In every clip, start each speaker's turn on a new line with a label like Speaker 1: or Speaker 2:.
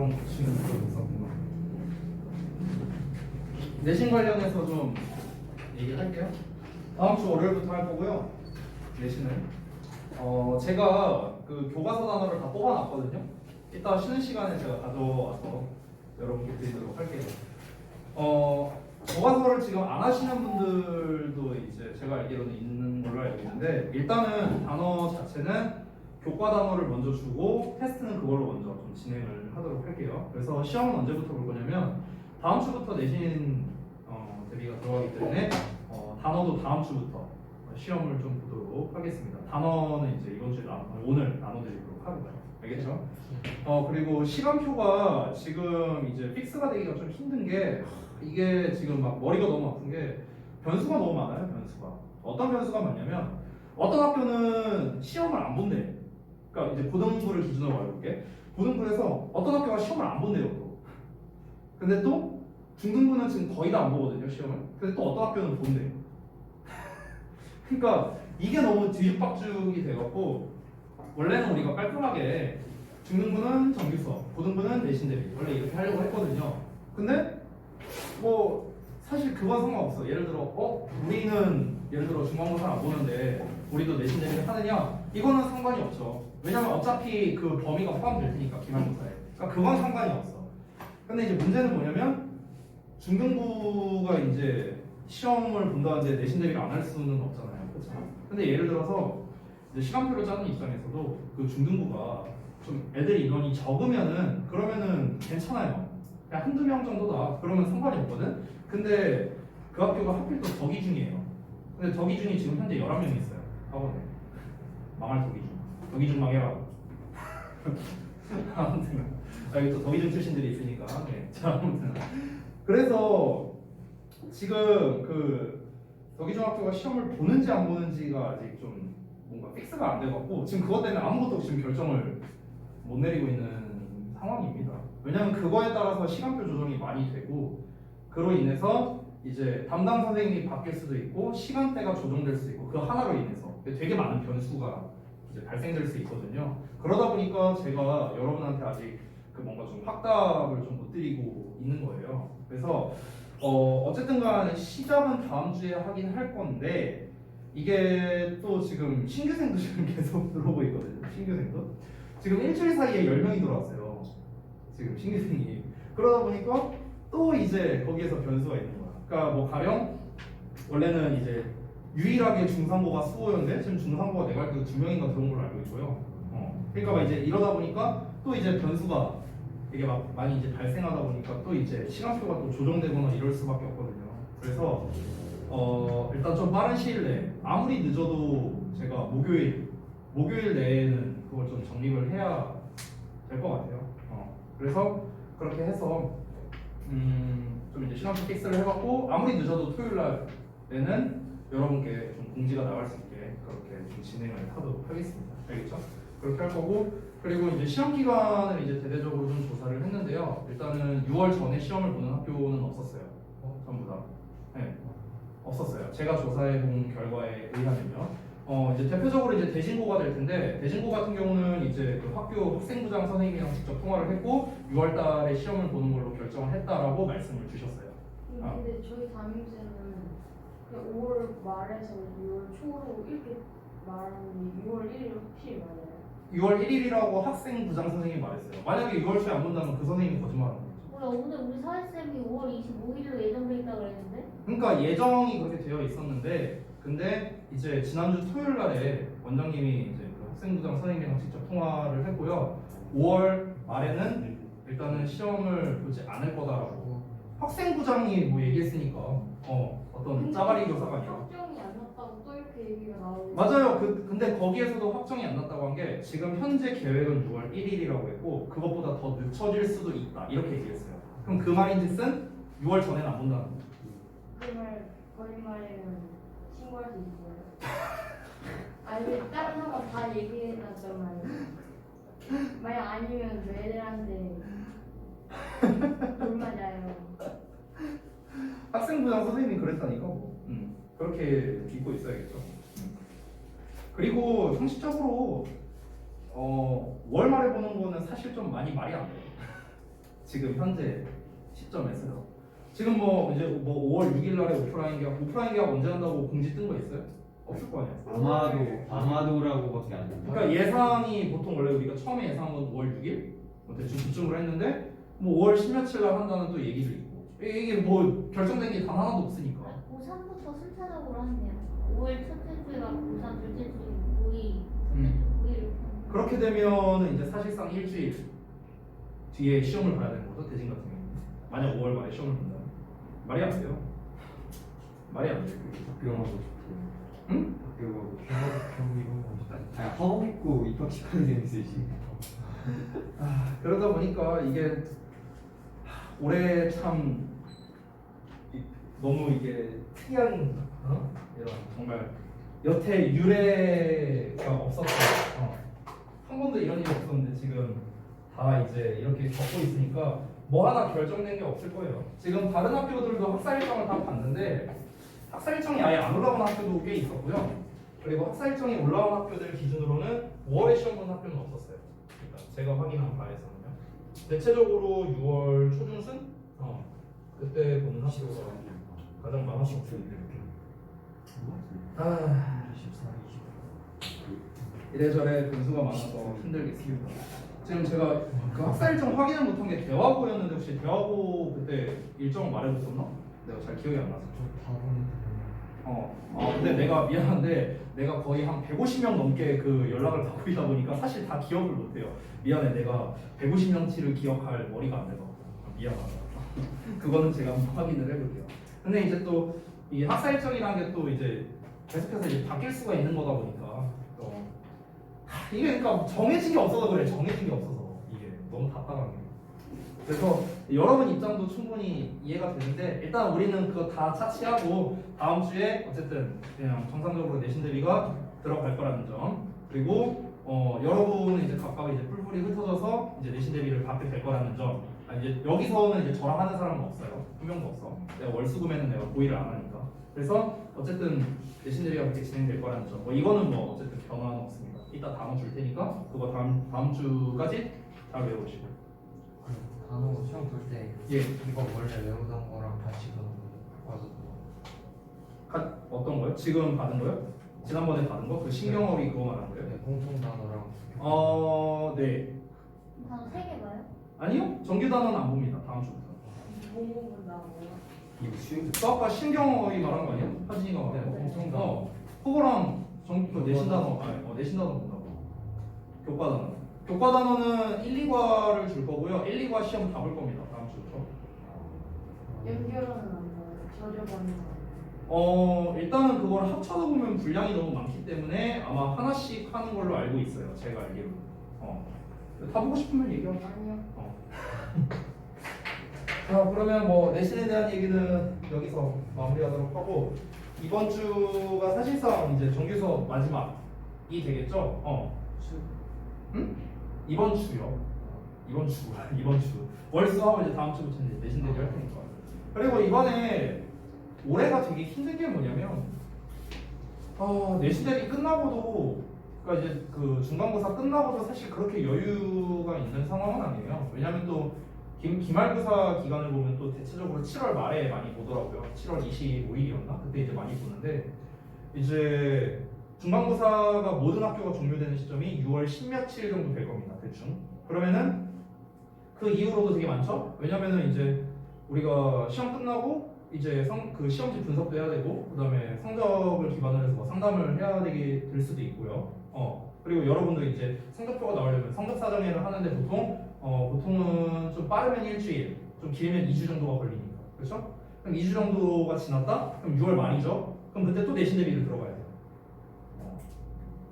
Speaker 1: 그런 고치는 거 있었구나. 내신 관련해서 좀 얘기를 할게요. 다음 주 월요일부터 할 거고요. 내신을. 제가 그 교과서 단어를 다 뽑아놨거든요. 이따 쉬는 시간에 제가 가져와서 여러분께 드리도록 할게요. 교과서를 지금 안 하시는 분들도 이제 제가 알기로는 있는 걸로 알고 있는데, 일단은 단어 자체는 교과 단어를 먼저 주고 테스트는 그걸로 먼저 좀 진행을 하도록 할게요. 그래서 시험은 언제부터 볼 거냐면 다음 주부터 내신 대비가 들어가기 때문에 단어도 다음 주부터 시험을 좀 보도록 하겠습니다. 단어는 이제 이번 주에 오늘 나눠드리도록 하고요. 알겠죠? 그리고 시간표가 지금 이제 픽스가 되기가 좀 힘든 게, 이게 지금 막 머리가 너무 아픈 게 변수가 너무 많아요. 변수가 어떤 변수가 많냐면, 어떤 학교는 시험을 안 본대. 그러니까 이제 고등부를 기준으로 말해볼게. 고등부에서 어떤 학교가 시험을 안 본대요 또. 근데 또 중등부는 지금 거의 다 안 보거든요 시험을. 근데 또 어떤 학교는 본대요. 그러니까 이게 너무 뒤죽박죽이 돼갖고, 원래는 우리가 깔끔하게 중등부는 정규 수업, 고등부는 내신 대비 원래 이렇게 하려고 했거든요. 근데 뭐 사실 그건 상관없어. 예를 들어 우리는 예를 들어 중간고사 안 보는데 우리도 내신 대비를 하느냐, 이거는 상관이 없죠. 왜냐면 어차피 그 범위가 포함될 테니까 기말고사에. 그러니까 그건 상관이 없어. 근데 이제 문제는 뭐냐면, 중등부가 이제 시험을 본다는데 내신 대비를 안 할 수는 없잖아요. 그렇죠? 근데 예를 들어서 이제 시간표를 짜는 입장에서도 그 중등부가 좀 애들 인원이 적으면은 그러면은 괜찮아요. 그냥 한두 명 정도다. 그러면 상관이 없거든. 근데 그 학교가 하필 또 덕이중이에요. 근데 덕이중이 지금 현재 11명이 있어요. 학원에. 망할 덕이중. 덕이중 망해라. 아무튼 여기 또 덕이중 출신들이 있으니까. 네. 자, 아무튼 그래서 지금 그 덕이중학교가 시험을 보는지 안 보는지가 아직 좀 뭔가 픽스가 안 돼갖고, 지금 그것 때문에 아무것도 지금 결정을 못 내리고 있는 상황입니다. 왜냐하면 그거에 따라서 시간표 조정이 많이 되고, 그로 인해서 이제 담당 선생님이 바뀔 수도 있고 시간대가 조정될 수도 있고, 그 하나로 인해서 되게 많은 변수가 이제 발생될 수 있거든요. 그러다 보니까 제가 여러분한테 아직 그 뭔가 좀 확답을 좀 못 드리고 있는 거예요. 그래서 어쨌든 간에 시작은 다음 주에 하긴 할 건데, 이게 또 지금 신규생도 지금 계속 들어오고 있거든요. 신규생도 지금 일주일 사이에 10명이 들어왔어요. 지금 신규생이. 그러다 보니까 또 이제 거기에서 변수가 있는 거야. 그러니까 뭐 가령 원래는 이제 유일하게 중상고가 수호였는데 지금 중상고가 내가 알기로 2명인가 들어온 걸로 알고 있고요. 그러니까 막 이제 이러다 보니까 또 이제 변수가 이게 막 많이 이제 발생하다 보니까 또 이제 시간표가 또 조정되거나 이럴 수밖에 없거든요. 그래서 일단 좀 빠른 시일 내에, 아무리 늦어도 제가 목요일 내에는 그걸 좀 정립을 해야 될 것 같아요. 그래서 그렇게 해서 좀 이제 시간표 픽스를 해갖고, 아무리 늦어도 토요일 날에는 여러분께 좀 공지가 나갈 수 있게 그렇게 좀 진행을 하도록 하겠습니다. 알겠죠? 그렇게 할 거고, 그리고 이제 시험 기간을 이제 대대적으로 좀 조사를 했는데요. 일단은 6월 전에 시험을 보는 학교는 없었어요. 전부 다. 네, 없었어요. 제가 조사해 본 결과에 의하면요. 이제 대표적으로 이제 대진고가 될 텐데, 대진고 같은 경우는 이제 그 학교 학생부장 선생님이랑 직접 통화를 했고 6월 달에 시험을 보는 걸로 결정을 했다라고 말씀을 주셨어요.
Speaker 2: 근데 저희 담임쌤은 그냥 5월 말에서 6월 초로 이렇게 말하는데 6월 1일 확실히 맞아요.
Speaker 1: 6월 1일이라고 학생부장 선생님이 말했어요. 만약에 6월 초에 안 본다면 그 선생님이 거짓말하는 거죠.
Speaker 2: 몰라, 오늘 우리 사회쌤이 5월 25일로 예정돼 있다고 그랬는데?
Speaker 1: 그러니까 예정이 그렇게 되어 있었는데, 근데 이제 지난주 토요일 날에 원장님이 이제 그 학생부장 선생님이랑 직접 통화를 했고요. 5월 말에는 일단은 시험을 보지 않을 거다라고 학생부장이 뭐 얘기했으니까 어떤 짜가리 교사가 아니라.
Speaker 2: 확정이 안 났다고 또 이렇게 얘기가 나오고.
Speaker 1: 맞아요. 근데 거기에서도 확정이 안 났다고 한 게, 지금 현재 계획은 6월 1일이라고 했고 그것보다 더 늦춰질 수도 있다 이렇게 얘기했어요. 그럼 그 말인즉슨 6월 전에는 안 본다는 거죠.
Speaker 2: 그 말 거짓말이면 신고할 수 있어요. 아니 다른 학원 다 얘기해놨단 말이에요. 만약 아니면 저 애들한테 돌 맞아요.
Speaker 1: 학생부장 선생님이 그랬다니까 뭐. 그렇게 믿고 있어야겠죠. 그리고 상식적으로 월 말에 보는 거는 사실 좀 많이 말이 안 돼요. 지금 현재 시점에서요. 지금 뭐 이제 뭐 5월 6일 날에 오프라인 계약 언제 한다고 공지 뜬 거 있어요? 없을 거 아니야.
Speaker 3: 아마도라고밖에 안 된다.
Speaker 1: 그러니까 예상이 보통 원래 우리가 처음에 예상한 건 5월 6일 뭐 대충 그쯤으로 했는데 뭐 5월 10며칠 날 한다는 또 얘기도 있고 이게 뭐 결정된 게 단 하나도 없으니까.
Speaker 4: 고3부터 순차적으로 하네요. 5일 첫째 주가 고3, 둘째 주 고2,
Speaker 1: 음.
Speaker 4: 고1 이렇게.
Speaker 1: 그렇게 되면은 이제 사실상 일주일 뒤에 시험을 봐야 되는 거죠. 대진 같은 경우는. 만약 5월 말에 시험을 본다면 말이 안 돼요. 말이 안 돼요.
Speaker 3: 학교 가고 싶고.
Speaker 1: 응?
Speaker 3: 학교 가고 경기고 아니 하복 입고 입학식하는 재밌으시.
Speaker 1: 그러다 보니까 이게 올해 참 너무 이게 특이한 이런 정말 여태 유례가 없었어요. 한 번도 이런 일이 없었는데 지금 다 이제 이렇게 겪고 있으니까 뭐 하나 결정된 게 없을 거예요. 지금 다른 학교들도 학사 일정을 다 봤는데 학사 일정이 아예 안 올라온 학교도 꽤 있었고요. 그리고 학사 일정이 올라온 학교들 기준으로는 5월에 시험 보는 학교는 없었어요. 그러니까 제가 확인한 바에서는요. 대체적으로 6월 초중순 그때 보는 학교가 가장 많았었고. 이래저래 변수가 많아서 힘들겠습니다. 지금 제가 그 학사 일정 확인을 못한 게 대화고였는데 혹시 대화고 그때 일정을 말해줬었나? 내가 잘 기억이 안 나서. 근데 내가 미안한데 내가 거의 한 150명 넘게 그 연락을 받고 있다 보니까 사실 다 기억을 못해요. 미안해, 내가 150명치를 기억할 머리가 안 돼서 미안하다. 그거는 제가 한번 확인을 해볼게요. 근데 이제 또 이 학사 일정이라는 게 또 이제 계속해서 이제 바뀔 수가 있는 거다 보니까 이게 그러니까 정해진 게 없어서 그래. 정해진 게 없어서 이게 너무 답답하네. 그래서 여러분 입장도 충분히 이해가 되는데 일단 우리는 그거 다 차치하고 다음 주에 어쨌든 그냥 정상적으로 내신 대비가 들어갈 거라는 점, 그리고 여러분은 이제 각각 이제 뿔뿔이 흩어져서 이제 내신 대비를 받게 될 거라는 점. 이제 여기서는 이제 저랑 하는 사람은 없어요. 한 명도 없어. 내가 월수금에는 내가 고의를 안 하니까. 그래서 어쨌든 내신 대비가 그렇게 진행될 거라는 점. 이거는 뭐 어쨌든 변화는 없습니다. 이따 단어 줄 테니까 그거 다음 주까지 잘 외우시고.
Speaker 5: 단어 시험 볼 때
Speaker 1: 예.
Speaker 5: 이거 원래 외우던 거랑 같이 바꿔서
Speaker 1: 어떤 거요? 지금 받은 거요? 지난번에 받은 거? 그 신경어휘 그거 말한 거예요?
Speaker 5: 네, 공통 단어랑
Speaker 1: 네.
Speaker 4: 단어 3개 봐요?
Speaker 1: 아니요. 정규 단어는 안 봅니다. 다음 주부터.
Speaker 2: 뭐 본다고요?
Speaker 3: 이거 수행
Speaker 1: 아까 신경어휘 말한 거 아니에요? 하진이가
Speaker 5: 네,
Speaker 1: 말한 거.
Speaker 5: 공통 단어.
Speaker 1: 그거랑 내신 단어, 내신 단어 본다고. 교과 단어. 교과 단어는 1, 2과를 줄 거고요. 1, 2과 시험 다 볼 겁니다. 다음 주부터.
Speaker 2: 연결은 안 나와요. 저렴한 거.
Speaker 1: 일단은 그걸 합쳐서 보면 분량이 너무 많기 때문에 아마 하나씩 하는 걸로 알고 있어요. 제가 알기로. 다 보고 싶으면 얘기하고.
Speaker 2: 아니요.
Speaker 1: 자, 그러면 뭐 내신에 대한 얘기는 여기서 마무리하도록 하고 이번 주가 사실상 이제 정규 수업 마지막이 되겠죠? 응? 이번 주요. 이번 주. 월수하고 이제 다음 주부터 이제 내신 대비 할 테니까. 그리고 이번에 올해가 되게 힘든 게 뭐냐면 내신 대비 끝나고도 그러니까 이제 그 중간고사 끝나고도 사실 그렇게 여유가 있는 상황은 아니에요. 왜냐하면 또 기말고사 기간을 보면 또 대체적으로 7월 말에 많이 보더라고요. 7월 25일이었나? 그때 이제 많이 보는데 이제 중간고사가 모든 학교가 종료되는 시점이 6월 10며칠 정도 될 겁니다. 대충. 그러면은 그 이후로도 되게 많죠? 왜냐면은 이제 우리가 시험 끝나고 이제 그 시험지 분석도 해야 되고 그다음에 성적을 기반으로 해서 뭐 상담을 해야 되게 될 수도 있고요. 그리고 여러분들 이제 성적표가 나오려면 성적 사정회를 하는데 보통은 좀 빠르면 일주일, 좀 길면 2주 정도가 걸리니까. 그렇죠? 그럼 2주 정도가 지났다? 그럼 6월 말이죠? 그럼 그때 또 내신 대비를 들어가야 돼요.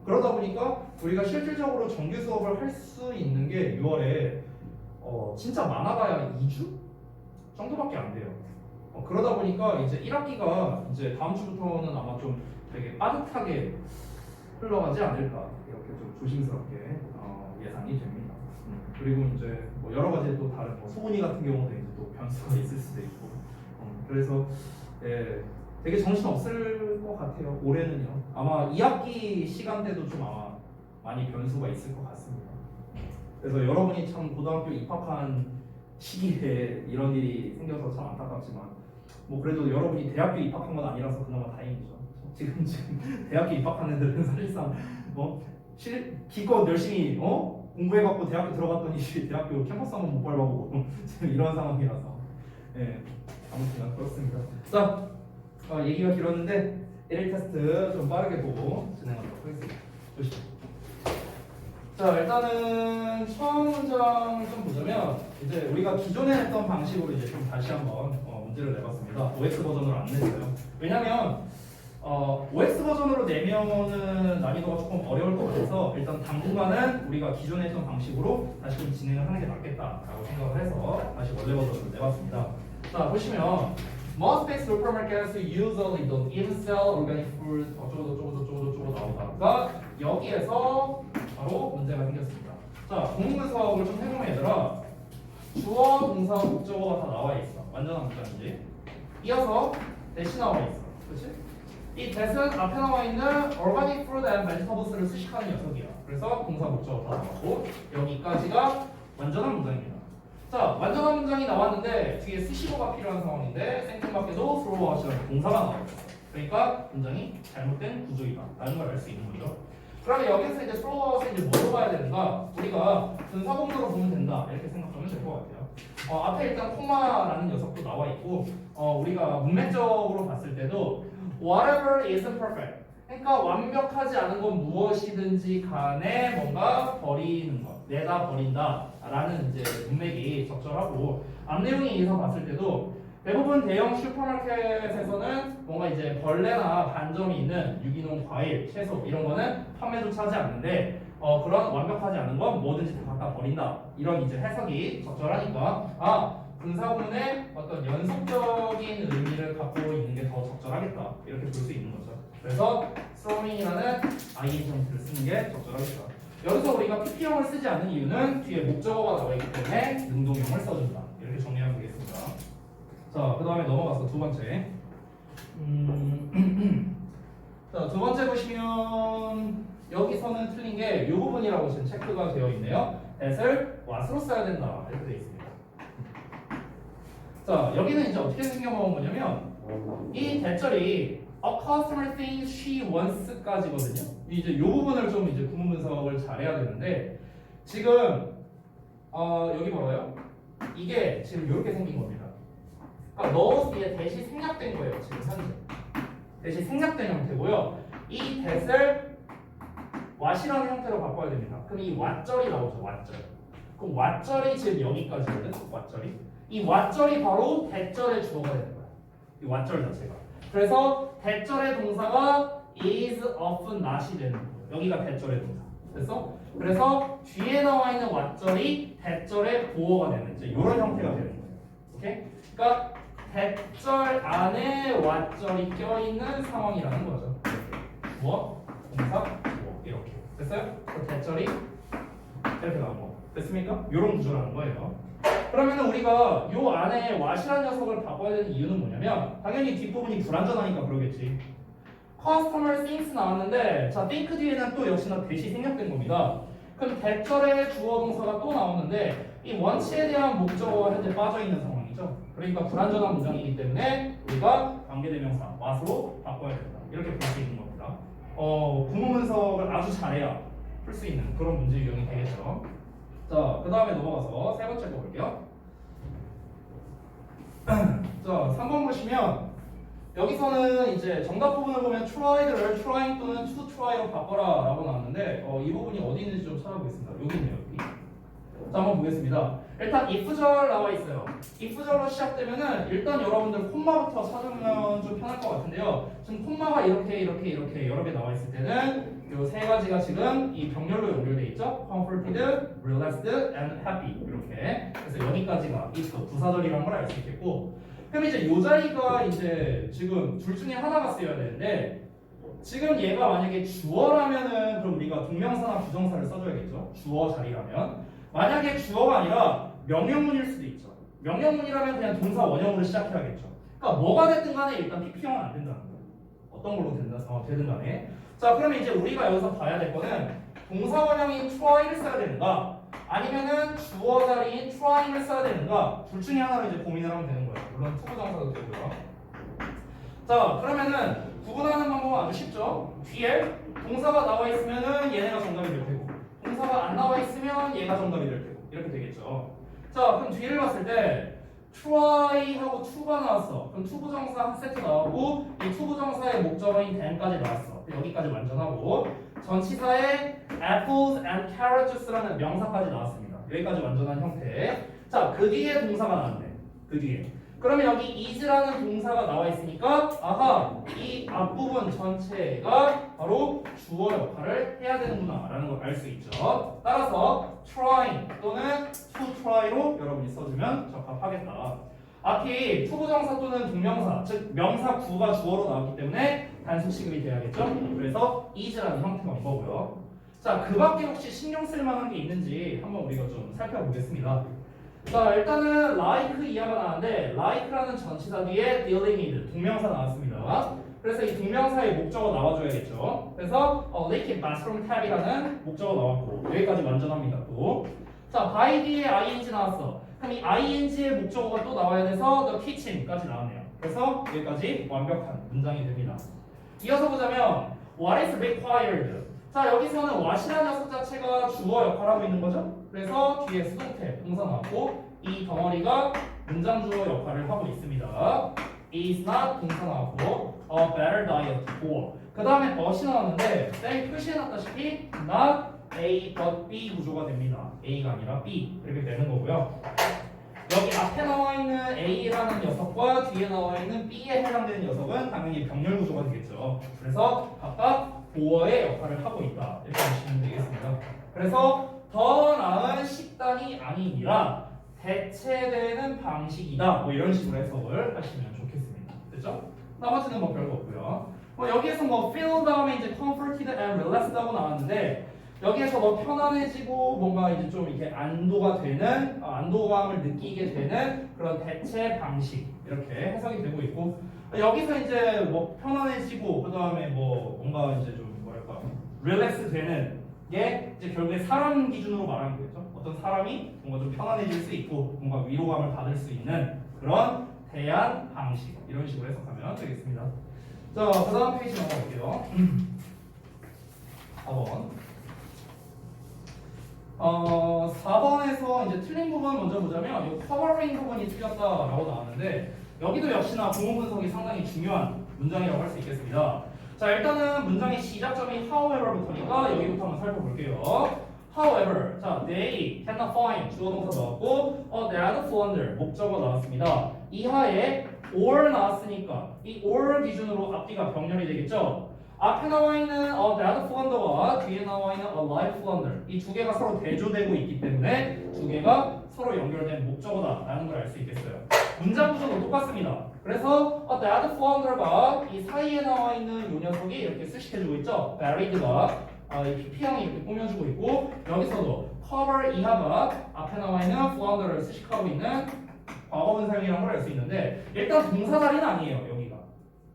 Speaker 1: 그러다 보니까 우리가 실질적으로 정규 수업을 할 수 있는 게 6월에 진짜 많아봐야 2주 정도밖에 안 돼요. 그러다 보니까 이제 1학기가 이제 다음 주부터는 아마 좀 되게 빠듯하게 흘러가지 않을까 이렇게 좀 조심스럽게 예상이 됩니다. 그리고 이제 뭐 여러 가지 또 다른 소은이 같은 경우도 이제 또 변수가 있을 수도 있고 그래서 되게 정신 없을 것 같아요. 올해는요. 아마 2학기 시간대도 좀 아마 많이 변수가 있을 것 같습니다. 그래서 여러분이 참 고등학교 입학한 시기에 이런 일이 생겨서 참 안타깝지만 뭐 그래도 여러분이 대학교 입학한 건 아니라서 그나마 다행이죠. 지금 대학교 입학한 애들은 사실상 뭐 기껏 열심히 공부해갖고 대학교 들어갔더니 대학교 캠퍼스 한번 못 밟아보고 지금 이런 상황이라서 예 아무튼 그렇습니다. 자 얘기가 길었는데 1일 테스트 좀 빠르게 보고 진행하도록 하겠습니다. 보시죠. 자 일단은 처음 문장 좀 보자면 이제 우리가 기존에 했던 방식으로 이제 좀 다시 한번 문제를 내봤습니다. OX 버전으로 안 냈어요. 왜냐면 OX 버전으로 내면은 난이도가 조금 어려울 것 같아서 일단 당분간은 우리가 기존에 했던 방식으로 다시 좀 진행을 하는 게 낫겠다라고 생각을 해서 다시 원래 버전으로 내봤습니다. 자 보시면 Most supermarkets usually don't even sell organic food 어쩌고저쩌고 나오다가 여기에서 바로 문제가 생겼습니다. 자 공문서를 좀 해보면 얘들아 주어, 동사, 목적어가 다 나와 있어. 완전한 문장이지. 이어서 대시 나와 있어. 그렇지? 이 대은 앞에 나와 있는 organic fruit and vegetables를 수식하는 녀석이야. 그래서 동사, 목적어 다 나왔고 여기까지가 완전한 문장입니다. 자, 완전한 문장이 나왔는데 뒤에 수식어가 필요한 상황인데 생뚱맞게도 throw out이라는 동사가 나와 있어. 그러니까 문장이 잘못된 구조이다 라는 걸 알 수 있는 거죠. 그러면 여기서 이제 throw out을 이제 뭐로 봐야 되는가? 우리가 분사구문으로 보면 된다 이렇게 생각하면 될 것 같아요. 앞에 일단 콤마라는 녀석도 나와 있고 우리가 문맥적으로 봤을 때도 whatever isn't perfect 그러니까 완벽하지 않은 건 무엇이든지 간에 뭔가 버리는 것 내다 버린다 라는 이제 문맥이 적절하고 앞 내용에 의해서 봤을 때도 대부분 대형 슈퍼마켓에서는 뭔가 이제 벌레나 반점이 있는 유기농 과일, 채소 이런 거는 판매조차 하지 않는데 그런 완벽하지 않은 건 뭐든지 다 갖다 버린다 이런 이제 해석이 적절하니까 분사구문의 어떤 연속적인 의미를 갖고 있는 게 더 적절하겠다 이렇게 볼 수 있는 거죠. 그래서 throwing이라는 ing를 쓰는 게 적절하겠다. 여기서 우리가 PP형을 쓰지 않는 이유는 뒤에 목적어가 나와 있기 때문에 능동형을 써준다 이렇게 정리하면 되겠습니다. 자, 그 다음에 넘어가서 두 번째. 자, 두 번째 보시면 여기서는 틀린 게 이 부분이라고 지금 체크가 되어 있네요. that을 what으로 써야 된다 이렇게 되어 있습니다. 자, 여기는 이제 어떻게 생겨먹은 거냐면 이 대절이 a customer thinks she wants까지거든요. 이제 이 부분을 좀 이제 구문 분석을 잘해야 되는데 지금 여기 봐봐요. 이게 지금 이렇게 생긴 겁니다. 그러니까 넣어서 뒤에 대시 생략된 거예요. 지금 현재 대시 생략된 형태고요. 이 that을 what이라는 형태로 바꿔야 됩니다. 그럼 이 what절이 나오죠. what절. 그럼 what절이 지금 여기까지거든. what절이. 이 what절이 바로 that절의 주어가 되는 거야. 이 what절 자체가. 그래서 that절의 동사가 is often not이 되는 거예요. 여기가 that절의 동사. 됐어? 그래서 뒤에 나와 있는 what절이 that절의 보어가 되는 이제 이런 형태가 되는 거예요. 오케이? 그러니까 that절 안에 what절이 껴있는 상황이라는 거죠. 주어, 동사, 주어 이렇게. 됐어요? 그래서 that절이 이렇게 나온 거. 됐습니까? 이런 구조라는 거예요. 그러면 우리가 요 안에 what이라는 녀석을 바꿔야 되는 이유는 뭐냐면 당연히 뒷부분이 불완전하니까 그러겠지. customer thinks 나왔는데 자 think 뒤에는 또 역시나 대시 생략된 겁니다. 그럼 that절의 주어 동사가 또 나오는데 이 원치에 대한 목적어가 현재 빠져있는 상황이죠. 그러니까 불완전한 문장이기 때문에 우리가 관계대명사 what으로 바꿔야 된다. 이렇게 볼 수 있는 겁니다. 구문 분석을 아주 잘해야 풀 수 있는 그런 문제 유형이 되겠죠. 자, 그 다음에 넘어가서 세 번째 거 볼게요. 자, 3번 보시면 여기서는 이제 정답 부분을 보면 tried를 trying 또는 to try로 바꿔라 라고 나왔는데 이 부분이 어디 있는지 좀 찾아보겠습니다. 여기 있네요. 여기. 자, 한번 보겠습니다. 일단 if절 나와 있어요. if절로 시작되면은 일단 여러분들 콤마부터 찾으면 좀 편할 것 같은데요. 지금 콤마가 이렇게 여러 개 나와 있을 때는 요 세 가지가 지금 이 병렬로 연결돼 있죠. comforted, relaxed, and happy 이렇게. 그래서 여기까지가 if 부사절이라는 걸 알 수 있겠고. 그럼 이제 요 자리가 이제 지금 둘 중에 하나가 쓰여야 되는데 지금 얘가 만약에 주어라면은 그럼 우리가 동명사나 부정사를 써줘야겠죠. 주어 자리라면. 만약에 주어가 아니라 명령문일 수도 있죠. 명령문이라면 그냥 동사 원형으로 시작해야겠죠. 그러니까 뭐가 됐든 간에 일단 PP형은 안 된다는 거예요. 어떤 걸로 되든 간에. 자, 그러면 이제 우리가 여기서 봐야 될 거는 동사 원형인 try를 써야 되는가 아니면은 주어 자리인 trying을 써야 되는가? 둘 중에 하나로 이제 고민을 하면 되는 거예요. 물론 투부정사도 되고요. 자, 그러면은 구분하는 방법은 아주 쉽죠. 뒤에 동사가 나와 있으면은 얘네가 정답이 될 테고, 동사가 안 나와 있으면 얘가 정답이 될 테고, 이렇게 되겠죠. 자, 그럼 뒤를 봤을 때 try하고 to가 나왔어. 그럼 투부정사 한 세트 나오고 이 투부정사의 목적어인 then까지 나왔어. 여기까지 완전하고 전치사의 apples and carrot juice라는 명사까지 나왔습니다. 여기까지 완전한 형태. 자, 그 뒤에 동사가 나왔네. 그 뒤에. 그러면 여기 is라는 동사가 나와 있으니까 아하, 이 앞부분 전체가 바로 주어 역할을 해야 되는구나 라는 걸 알 수 있죠. 따라서 trying 또는 to try로 여러분이 써주면 적합하겠다. 앞이 투부정사 또는 동명사, 즉 명사 구가 주어로 나왔기 때문에 단수 취급이 돼야겠죠. 그래서 is라는 형태가 온 거고요. 자, 그 밖에 혹시 신경 쓸 만한 게 있는지 한번 우리가 좀 살펴보겠습니다. 자, 일단은 like 이하가 나왔는데 like라는 전치사 뒤에 dealing with 동명사 나왔습니다. 그래서 이 동명사의 목적어 나와줘야겠죠. 그래서 leaky bathroom tab이라는 목적어 나왔고 여기까지 완전합니다. 또 자, by 뒤에 ing 나왔어. 그럼 이 ing의 목적어가 또 나와야 돼서 the kitchen까지 나왔네요. 그래서 여기까지 완벽한 문장이 됩니다. 이어서 보자면 what is required. 자, 여기서는 what이라는 녀석 자체가 주어 역할을 하고 있는 거죠. 그래서 뒤에 수동태 동사 나왔고 이 덩어리가 문장 주어 역할을 하고 있습니다. is not 동사 나왔고 a better diet for. 그 다음에 but이 나왔는데 땡 표시해놨다시피 not A but B 구조가 됩니다. A가 아니라 B 이렇게 되는 거고요. 여기 앞에 나와 있는 A라는 녀석과 뒤에 나와 있는 B에 해당되는 녀석은 당연히 병렬 구조가 되겠죠. 그래서 각각 보어의 역할을 하고 있다 이렇게 보시면 되겠습니다. 그래서 더 나은 식단이 아니니라 대체되는 방식이다 뭐 이런 식으로 해석을 하시면 좋겠습니다. 됐죠? 나머지는 뭐 별거 없고요. 여기에서 뭐 feel 다음에 이제 comforted and relaxed 하고 나왔는데 여기에서 뭐 편안해지고 뭔가 이제 좀 이렇게 안도가 되는 안도감을 느끼게 되는 그런 대체 방식 이렇게 해석이 되고 있고 여기서 이제 뭐 편안해지고 그 다음에 뭐 뭔가 이제 좀 뭐랄까 릴렉스 되는 게 이제 결국에 사람 기준으로 말하는 거겠죠. 어떤 사람이 뭔가 좀 편안해질 수 있고 뭔가 위로감을 받을 수 있는 그런 대안 방식 이런 식으로 해석하면 되겠습니다. 자, 그 다음 페이지 넘어갈게요. 4번. 4번에서 이제 틀린 부분 먼저 보자면 이 covering 부분이 틀렸다라고 나왔는데 여기도 역시나 부분 분석이 상당히 중요한 문장이라고 할 수 있겠습니다. 자, 일단은 문장의 시작점이 however부터니까 여기부터 한번 살펴볼게요. However, 자, they cannot find 주어 동사 나왔고 they flounder 목적어 나왔습니다. 이하에 or 나왔으니까 이 or 기준으로 앞뒤가 병렬이 되겠죠. 앞에 나와 있는 that flounder와 뒤에 나와 있는 a live flounder 이 두 개가 서로 대조되고 있기 때문에 두 개가 서로 연결된 목적어다라는 걸 알 수 있겠어요. 문장 구조도 똑같습니다. 그래서 that flounder가 이 사이에 나와 있는 이 녀석이 이렇게 수식해주고 있죠. varied가 이 PP형이 이렇게 꾸며주고 있고 여기서도 cover 이하가 앞에 나와 있는 flounder를 수식하고 있는 과거분사형이라는 걸 알 수 있는데 일단 동사 자리는 아니에요. 여기가.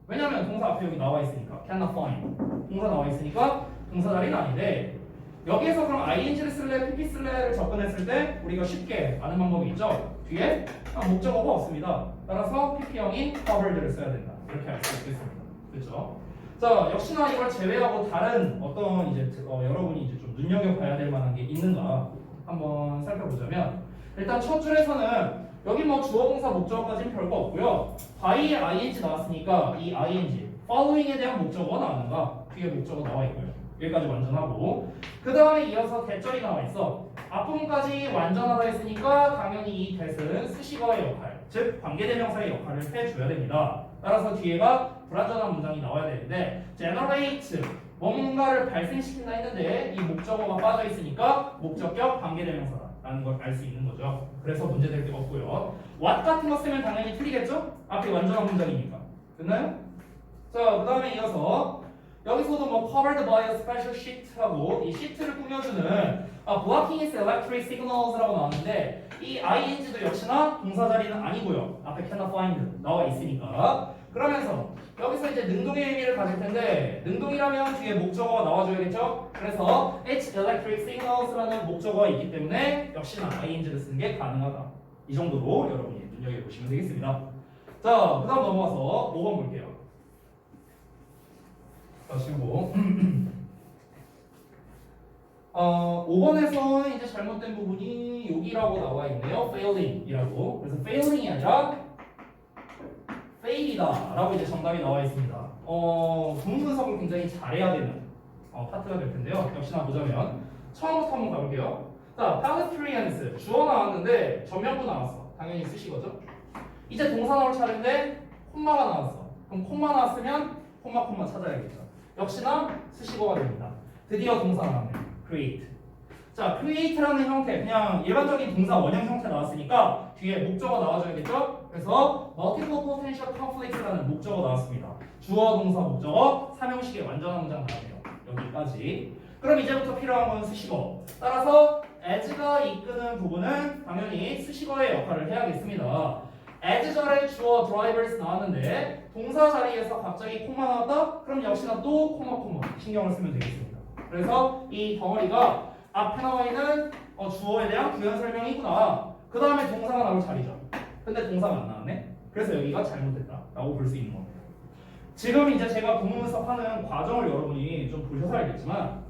Speaker 1: 왜냐면 동사 앞에 여기 나와 있으니까 cannot find 동사 나와 있으니까 동사 자리는 아닌데 여기에서 그럼 ing를 쓸래 pp 쓸래를 접근했을 때 우리가 쉽게 아는 방법이 있죠. 뒤에 목적어가 없습니다. 따라서 pp형인 covered를 써야 된다. 이렇게 알 수 있겠습니다. 그렇죠? 자, 역시나 이걸 제외하고 다른 어떤 이제 여러분이 이제 좀 눈여겨봐야 될 만한 게 있는가 한번 살펴보자면 일단 첫 줄에서는 여기 뭐 주어 동사 목적어까지는 별거 없고요. by에 ing 나왔으니까 이 ing following에 대한 목적어가 나왔는가? 뒤에 목적어 나와 있고요. 여기까지 완전하고 그 다음에 이어서 대절이 나와 있어. 앞부분까지 완전하다 했으니까 당연히 이 that은 수식어의 역할, 즉 관계대명사의 역할을 해줘야 됩니다. 따라서 뒤에가 불완전한 문장이 나와야 되는데 generate 뭔가를 발생시킨다 했는데 이 목적어가 빠져 있으니까 목적격 관계대명사다라는 걸 알 수 있는 거죠. 그래서 문제될 게 없고요. what 같은 거 쓰면 당연히 틀리겠죠? 앞에 완전한 문장이니까. 됐나요? 자, 그 다음에 이어서 여기서도 뭐 covered by a special sheet하고 이 시트를 꾸며주는 blocking its electric signals라고 나왔는데 이 ing도 역시나 동사 자리는 아니고요. 앞에 cannot find 나와 있으니까 그러면서 여기서 이제 능동의 의미를 가질 텐데 능동이라면 뒤에 목적어가 나와줘야겠죠? 그래서 It's electric signals라는 목적어가 있기 때문에 역시나 ing를 쓰는 게 가능하다. 이 정도로 여러분이 눈여겨보시면 되겠습니다. 자, 그 다음 넘어가서 5번 볼게요. 자, 쉬고 5번에서 이제 잘못된 부분이 여기라고 나와 있네요. failing이라고. 그래서 failing이 아니라 fail이다 라고 이제 정답이 나와 있습니다. 부분 분석을 굉장히 잘해야 되는 파트가 될 텐데요. 역시나 보자면 처음부터 한번 가볼게요. 자, pedestrians 주어 나왔는데 전면부 나왔어. 당연히 쓰시거죠. 이제 동사 나올 차례인데 콤마가 나왔어. 그럼 콤마 나왔으면 콤마 찾아야겠죠. 역시나 수식어가 됩니다. 드디어 동사 나왔네요. create. 자, create라는 형태, 그냥 일반적인 동사 원형 형태 나왔으니까 뒤에 목적어 나와줘야겠죠? 그래서 multiple potential conflicts라는 목적어 나왔습니다. 주어, 동사, 목적어, 삼형식의 완전한 문장 나왔네요. 여기까지. 그럼 이제부터 필요한 건 수식어. 따라서 as가 이끄는 부분은 당연히 수식어의 역할을 해야겠습니다. as 절에 주어 drivers 나왔는데 동사 자리에서 갑자기 콤마 나왔다? 그럼 역시나 또 콤마 신경을 쓰면 되겠습니다. 그래서 이 덩어리가 앞에 나와 있는 주어에 대한 부연 설명이구나. 그 다음에 동사가 나올 자리죠. 근데 동사가 안 나왔네. 그래서 여기가 잘못됐다라고 볼 수 있는 겁니다. 지금 이제 제가 부분 분석하는 과정을 여러분이 좀 보셔서 알겠지만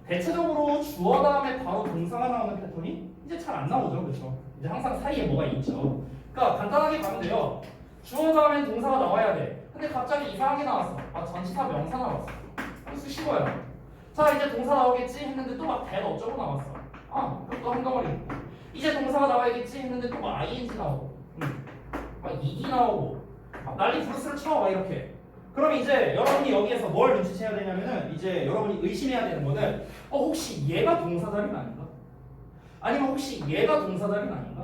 Speaker 1: 대체적으로 주어 다음에 바로 동사가 나오는 패턴이 이제 잘 안 나오죠, 그렇죠? 이제 항상 사이에 뭐가 있죠. 그러니까 간단하게 가면 돼요. 주어 다음엔 동사가 나와야 돼. 근데 갑자기 이상하게 나왔어. 전치사 명사 나왔어. 수식어야. 자, 이제 동사 나오겠지 했는데 또 막 that 어쩌고 나왔어. 또 한 덩어리. 이제 동사가 나와야겠지 했는데 또 막 ing 나오고, 막 ed 나오고, 난리 부르스를 쳐, 막 이렇게. 그럼 이제 여러분이 여기에서 뭘 눈치채야 되냐면은 이제 여러분이 의심해야 되는 거는 혹시 얘가 동사 자리는 아닌가? 아니면 혹시 얘가 동사 자리는 아닌가?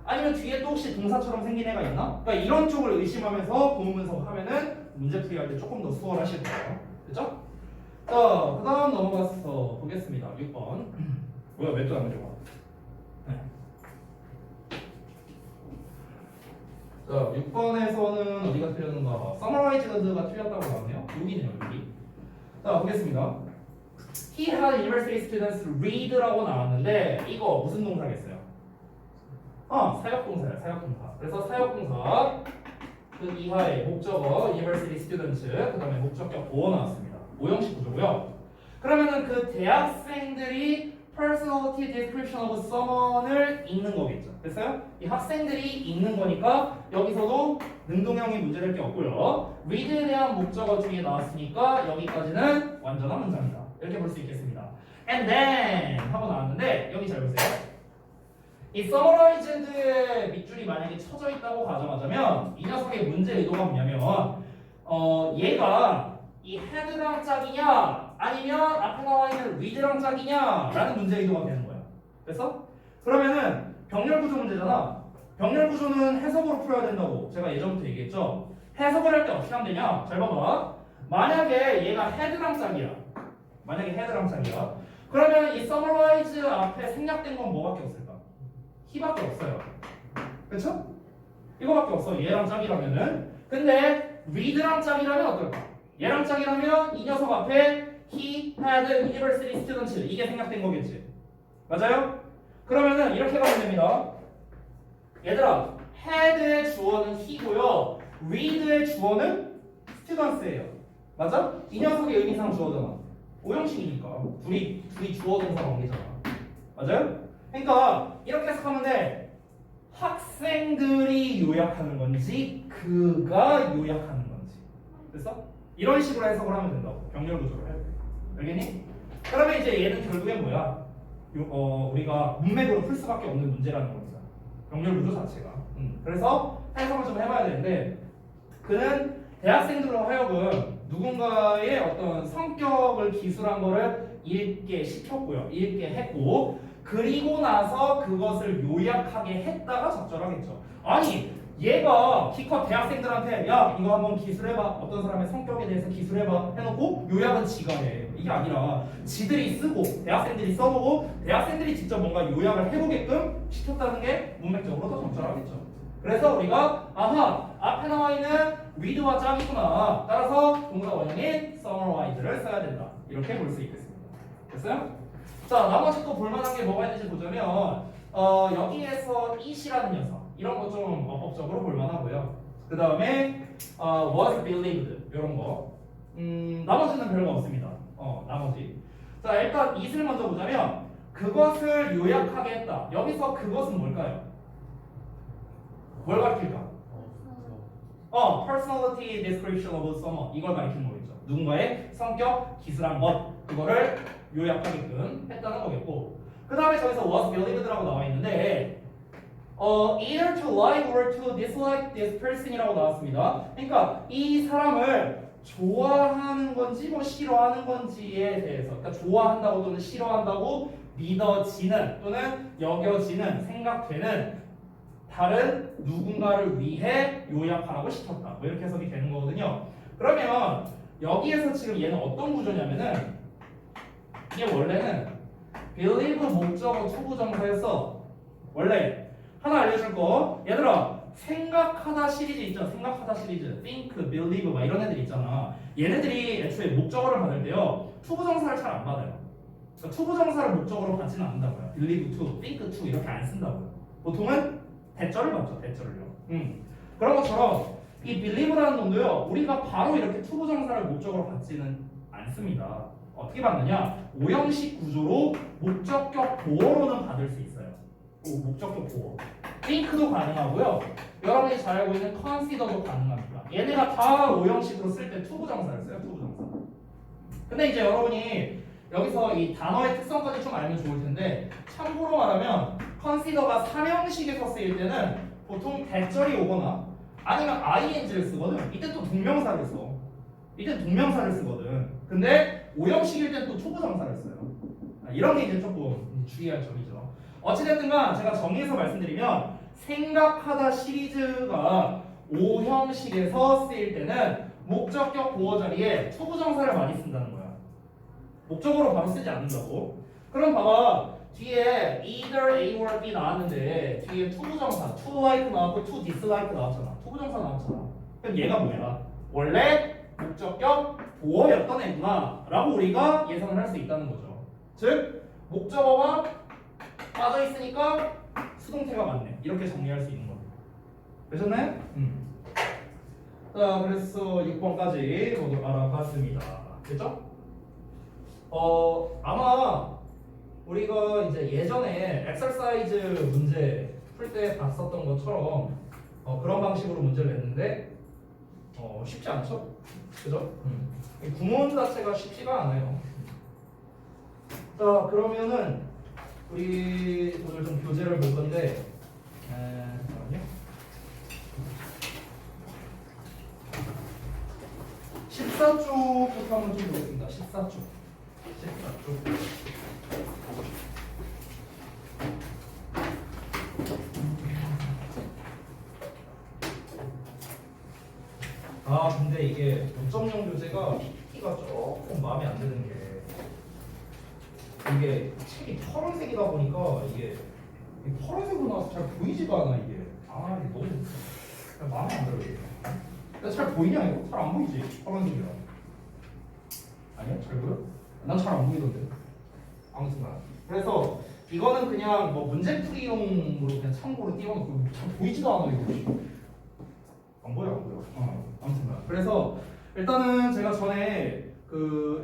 Speaker 1: 아니면 뒤에 또 혹시 동사처럼 생긴 애가 있나? 그러니까 이런 쪽을 의심하면서 부분 분석하면은 문제 풀이할 때 조금 더 수월하실 거예요. 그죠? 자, 그 다음 넘어가서 보겠습니다. 6번. 뭐야, 몇 줄 안 가져가? 네. 자, 6번에서는 어디가 틀렸는가? summarized가 틀렸다고 나왔네요. 여기네요, 여기. 자, 보겠습니다. He had university students read라고 나왔는데 이거 무슨 동사겠어요? 사역동사예요, 사역동사. 그래서 사역동사 그 이하의 목적어 university students 그 다음에 목적격 보어 나왔습니다. 오형식 구조고요. 그러면은 그 대학생들이 personality description of someone을 읽는 거겠죠. 됐어요? 이 학생들이 읽는 거니까 여기서도 능동형이 문제될 게 없고요. read에 대한 목적어 뒤에 나왔으니까 여기까지는 완전한 문장이다. 이렇게 볼 수 있겠습니다. and then 하고 나왔는데 여기 잘 보세요. 이 summarized의 밑줄이 만약에 쳐져 있다고 가정하자면 이 녀석의 문제 의도가 뭐냐면 얘가 이 had랑 짝이냐 아니면 앞에 나와 있는 read랑 짝이냐 라는 문제 의도가 되는 거야. 됐어? 그러면은 병렬 구조 문제잖아. 병렬 구조는 해석으로 풀어야 된다고 제가 예전부터 얘기했죠. 해석을 할 때 어떻게 하면 되냐? 잘 봐봐. 만약에 얘가 had랑 짝이야. 그러면 이 summarize 앞에 생략된 건 뭐밖에 없을까? he밖에 없어요. 그렇죠? 이거밖에 없어. 얘랑 짝이라면은. 근데 read랑 짝이라면 어떨까? 얘랑 짝이라면 이 녀석 앞에 he had university students 이게 생략된 거겠지. 맞아요? 그러면은 이렇게 가면 됩니다. 얘들아, had의 주어는 he고요. read의 주어는 students예요. 맞아? 이 녀석의 의미상 주어잖아. 오형식이니까 둘이 주어 동사 관계잖아. 맞아요? 그러니까 이렇게 해석하면 돼. 학생들이 요약하는 건지 그가 요약하는 건지. 됐어? 이런 식으로 해석을 하면 된다고. 병렬 구조를 할 때. 알겠니? 그러면 이제 얘는 결국엔 뭐야? 우리가 문맥으로 풀 수밖에 없는 문제라는 겁니다. 병렬 구조 자체가. 그래서 해석을 좀 해봐야 되는데 그는 대학생들로 하여금 누군가의 어떤 성격을 기술한 거를 읽게 시켰고요. 읽게 했고 그리고 나서 그것을 요약하게 했다가 적절하겠죠. 아니 얘가 기껏 대학생들한테 야 이거 한번 기술해봐. 어떤 사람의 성격에 대해서 기술해봐 해놓고 요약은 지가 해. 이게 아니라 지들이 쓰고 대학생들이 써보고 대학생들이 직접 뭔가 요약을 해보게끔 시켰다는 게 문맥적으로 더 적절하겠죠. 그래서 우리가 앞에 나와 있는 with와 짝이구나. 따라서 동사 원형인 summarized를 써야 된다. 이렇게 볼 수 있겠습니다. 됐어요? 자, 나머지 또 볼만한 게 뭐가 있는지 보자면 여기에서 it이라는 녀석 이런 거 좀 어법적으로 볼만하고요. 그 다음에 was believed 이런 거. 나머지는 별거 없습니다. 나머지. 자, 일단 it을 먼저 보자면 그것을 요약하게 했다. 여기서 그것은 뭘까요? 뭘 가리킬까? personality description of someone 이걸 가리키는 거겠죠. 누군가의 성격, 기술한 것 그거를 요약하게끔 했다는 거겠고 그 다음에 저기서 was believed라고 나와 있는데 either to like or to dislike this person이라고 나왔습니다. 그러니까 이 사람을 좋아하는 건지 뭐 싫어하는 건지에 대해서 그러니까 좋아한다고 또는 싫어한다고 믿어지는 또는 여겨지는 생각되는 다른 누군가를 위해 요약하라고 시켰다. 뭐 이렇게 해석이 되는 거거든요. 그러면 여기에서 지금 얘는 어떤 구조냐면은 이게 원래는 believe 목적어 투부정사였어. 원래 하나 알려줄 거 얘들아 생각하다 시리즈 있잖아. 생각하다 시리즈 think, believe 막 이런 애들 있잖아. 얘네들이 애초에 목적어를 받을 때요 투부정사를 잘 안 받아요. 그러니까 투부정사를 목적어로 받지는 않는다고요. believe to, think to 이렇게 안 쓴다고요. 보통은 대절을 받죠. 대절을요. 그런 것처럼 이 believe라는 놈도요 우리가 바로 이렇게 투부정사를 목적으로 받지는 않습니다. 어떻게 받느냐? 오형식 구조로 목적격 보어로는 받을 수 있어요. 목적격 보어. think도 가능하고요. 여러분이 잘 알고 있는 consider도 가능합니다. 얘네가 다 오형식으로 쓸 때 투부정사를 써요. 투부정사. 근데 이제 여러분이 여기서 이 단어의 특성까지 좀 알면 좋을 텐데 참고로 말하면 consider가 삼형식에서 쓰일 때는 보통 대절이 오거나 아니면 ing를 쓰거든. 이때 또 동명사를 써. 이때 동명사를 쓰거든. 근데 오형식일 땐 또 투부정사를 써요. 이런 게 이제 조금 주의할 점이죠. 어찌됐든간 제가 정리해서 말씀드리면 생각하다 시리즈가 오형식에서 쓰일 때는 목적격 보어 자리에 투부정사를 많이 쓴다는 거야. 목적어로 바로 쓰지 않는다고. 그럼 봐봐. 뒤에 either A or B 나왔는데 뒤에 투부정사 to like 나왔고 to dislike 나왔잖아. 투부정사 나왔잖아. 그럼 얘가 뭐야? 원래 목적격 보어였던 애구나 라고 우리가 예상을 할 수 있다는 거죠. 즉 목적어가 빠져 있으니까 수동태가 맞네. 이렇게 정리할 수 있는 겁니다. 되셨나요? 자, 그래서 6번까지 모두 알아봤습니다. 됐죠? 아마 우리가 이제 예전에 엑서사이즈 문제 풀 때 봤었던 것처럼 그런 방식으로 문제를 냈는데 쉽지 않죠? 그죠? 이 구문 자체가 쉽지가 않아요. 자, 그러면은 우리 오늘 좀 교재를 볼 건데 잠깐만요. 14쪽부터 한번 좀 보겠습니다. 14쪽. 근데 이게 5.0 교재가 PP가 조금 마음에 안 드는 게 이게 책이 파란색이다 보니까 이게 파란색으로 나와서 잘 보이지가 않아 이게. 이게 너무 그냥 마음에 안 들어요. 근데 잘 보이냐 이거? 잘 안 보이지 파란색이라. 아니야? 잘 보여? 난 잘 안 보이던데. 아무튼 그래서 이거는 그냥 뭐 문제풀이용으로 그냥 참고로 띄워놓고 잘 보이지도 않아 이거. 안 보여. 아무튼 그래서 일단은 제가 전에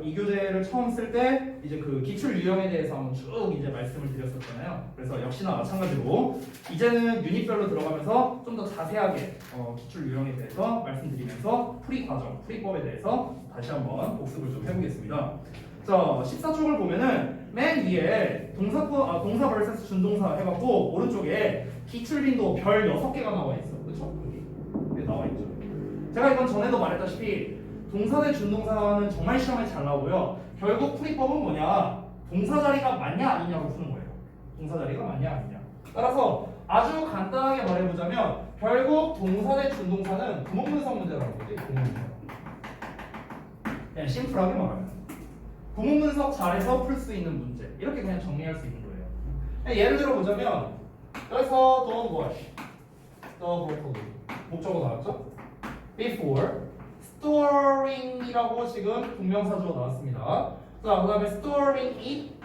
Speaker 1: 이 교재를 처음 쓸 때 이제 그 기출 유형에 대해서 한번 쭉 이제 말씀을 드렸었잖아요. 그래서 역시나 마찬가지로 이제는 유닛별로 들어가면서 좀 더 자세하게 기출 유형에 대해서 말씀드리면서 풀이 과정, 풀이법에 대해서 다시 한번 복습을 좀 해보겠습니다. 자, 14쪽을 보면은 맨 위에 동사 vs 준동사 해갖고 오른쪽에 기출 빈도 별 6개가 나와 있어. 그렇죠? 여기 나와 있죠. 제가 이건 전에도 말했다시피 동사 대 준동사는 정말 시험에 잘 나오고요. 결국 풀이법은 뭐냐? 동사 자리가 맞냐 아니냐로 푸는 거예요. 동사 자리가 맞냐 아니냐. 따라서 아주 간단하게 말해보자면 결국 동사 대 준동사는 구문분석 문제라는 거지. 구문분석. 그냥 심플하게 말하면 구문분석 잘해서 풀 수 있는 문제. 이렇게 그냥 정리할 수 있는 거예요. 예를 들어 보자면 여기서 don't wash, the broccoli 목적어 나왔죠? before storing이라고 지금 동명사주어 나왔습니다. 자, 그 다음에 storing it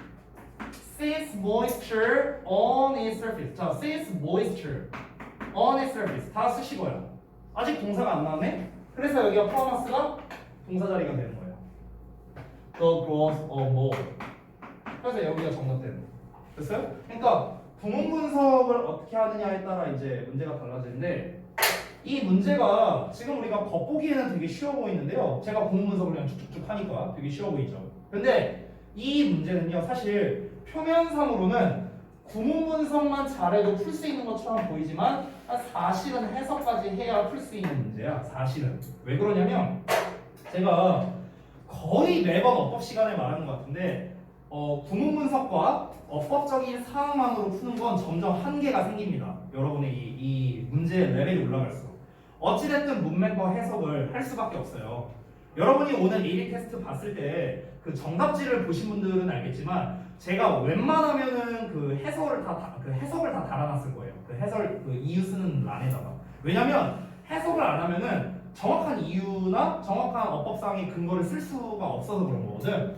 Speaker 1: since moisture on its surface. 자, since moisture on its surface 다 쓰시고요. 아직 동사가 안 나왔네. 그래서 여기가 promise가 동사 자리가 되는 거예요. The growth of mold. 그래서 여기가 정답되는 거예요. 됐어요? 그러니까 구문 분석을 어떻게 하느냐에 따라 이제 문제가 달라지는데 이 문제가 지금 우리가 겉보기에는 되게 쉬워 보이는데요. 제가 구문 분석을 그냥 쭉쭉쭉 하니까 되게 쉬워 보이죠. 근데 이 문제는요, 사실 표면상으로는 구문 분석만 잘해도 풀 수 있는 것처럼 보이지만 사실은 해석까지 해야 풀 수 있는 문제야. 사실은. 왜 그러냐면 제가 거의 매번 어법 시간에 말하는 것 같은데 구문 분석과 어법적인 사항만으로 푸는 건 점점 한계가 생깁니다. 여러분의 이 문제 레벨이 올라갈수록 어찌됐든 문맥과 해석을 할 수밖에 없어요. 여러분이 오늘 리딩 테스트 봤을 때 그 정답지를 보신 분들은 알겠지만 제가 웬만하면은 그 해석을 다 달아놨을 거예요. 그 해설 그 이유 쓰는 란에다가. 왜냐면 해석을 안 하면은 정확한 이유나 정확한 어법상의 근거를 쓸 수가 없어서 그런 거거든.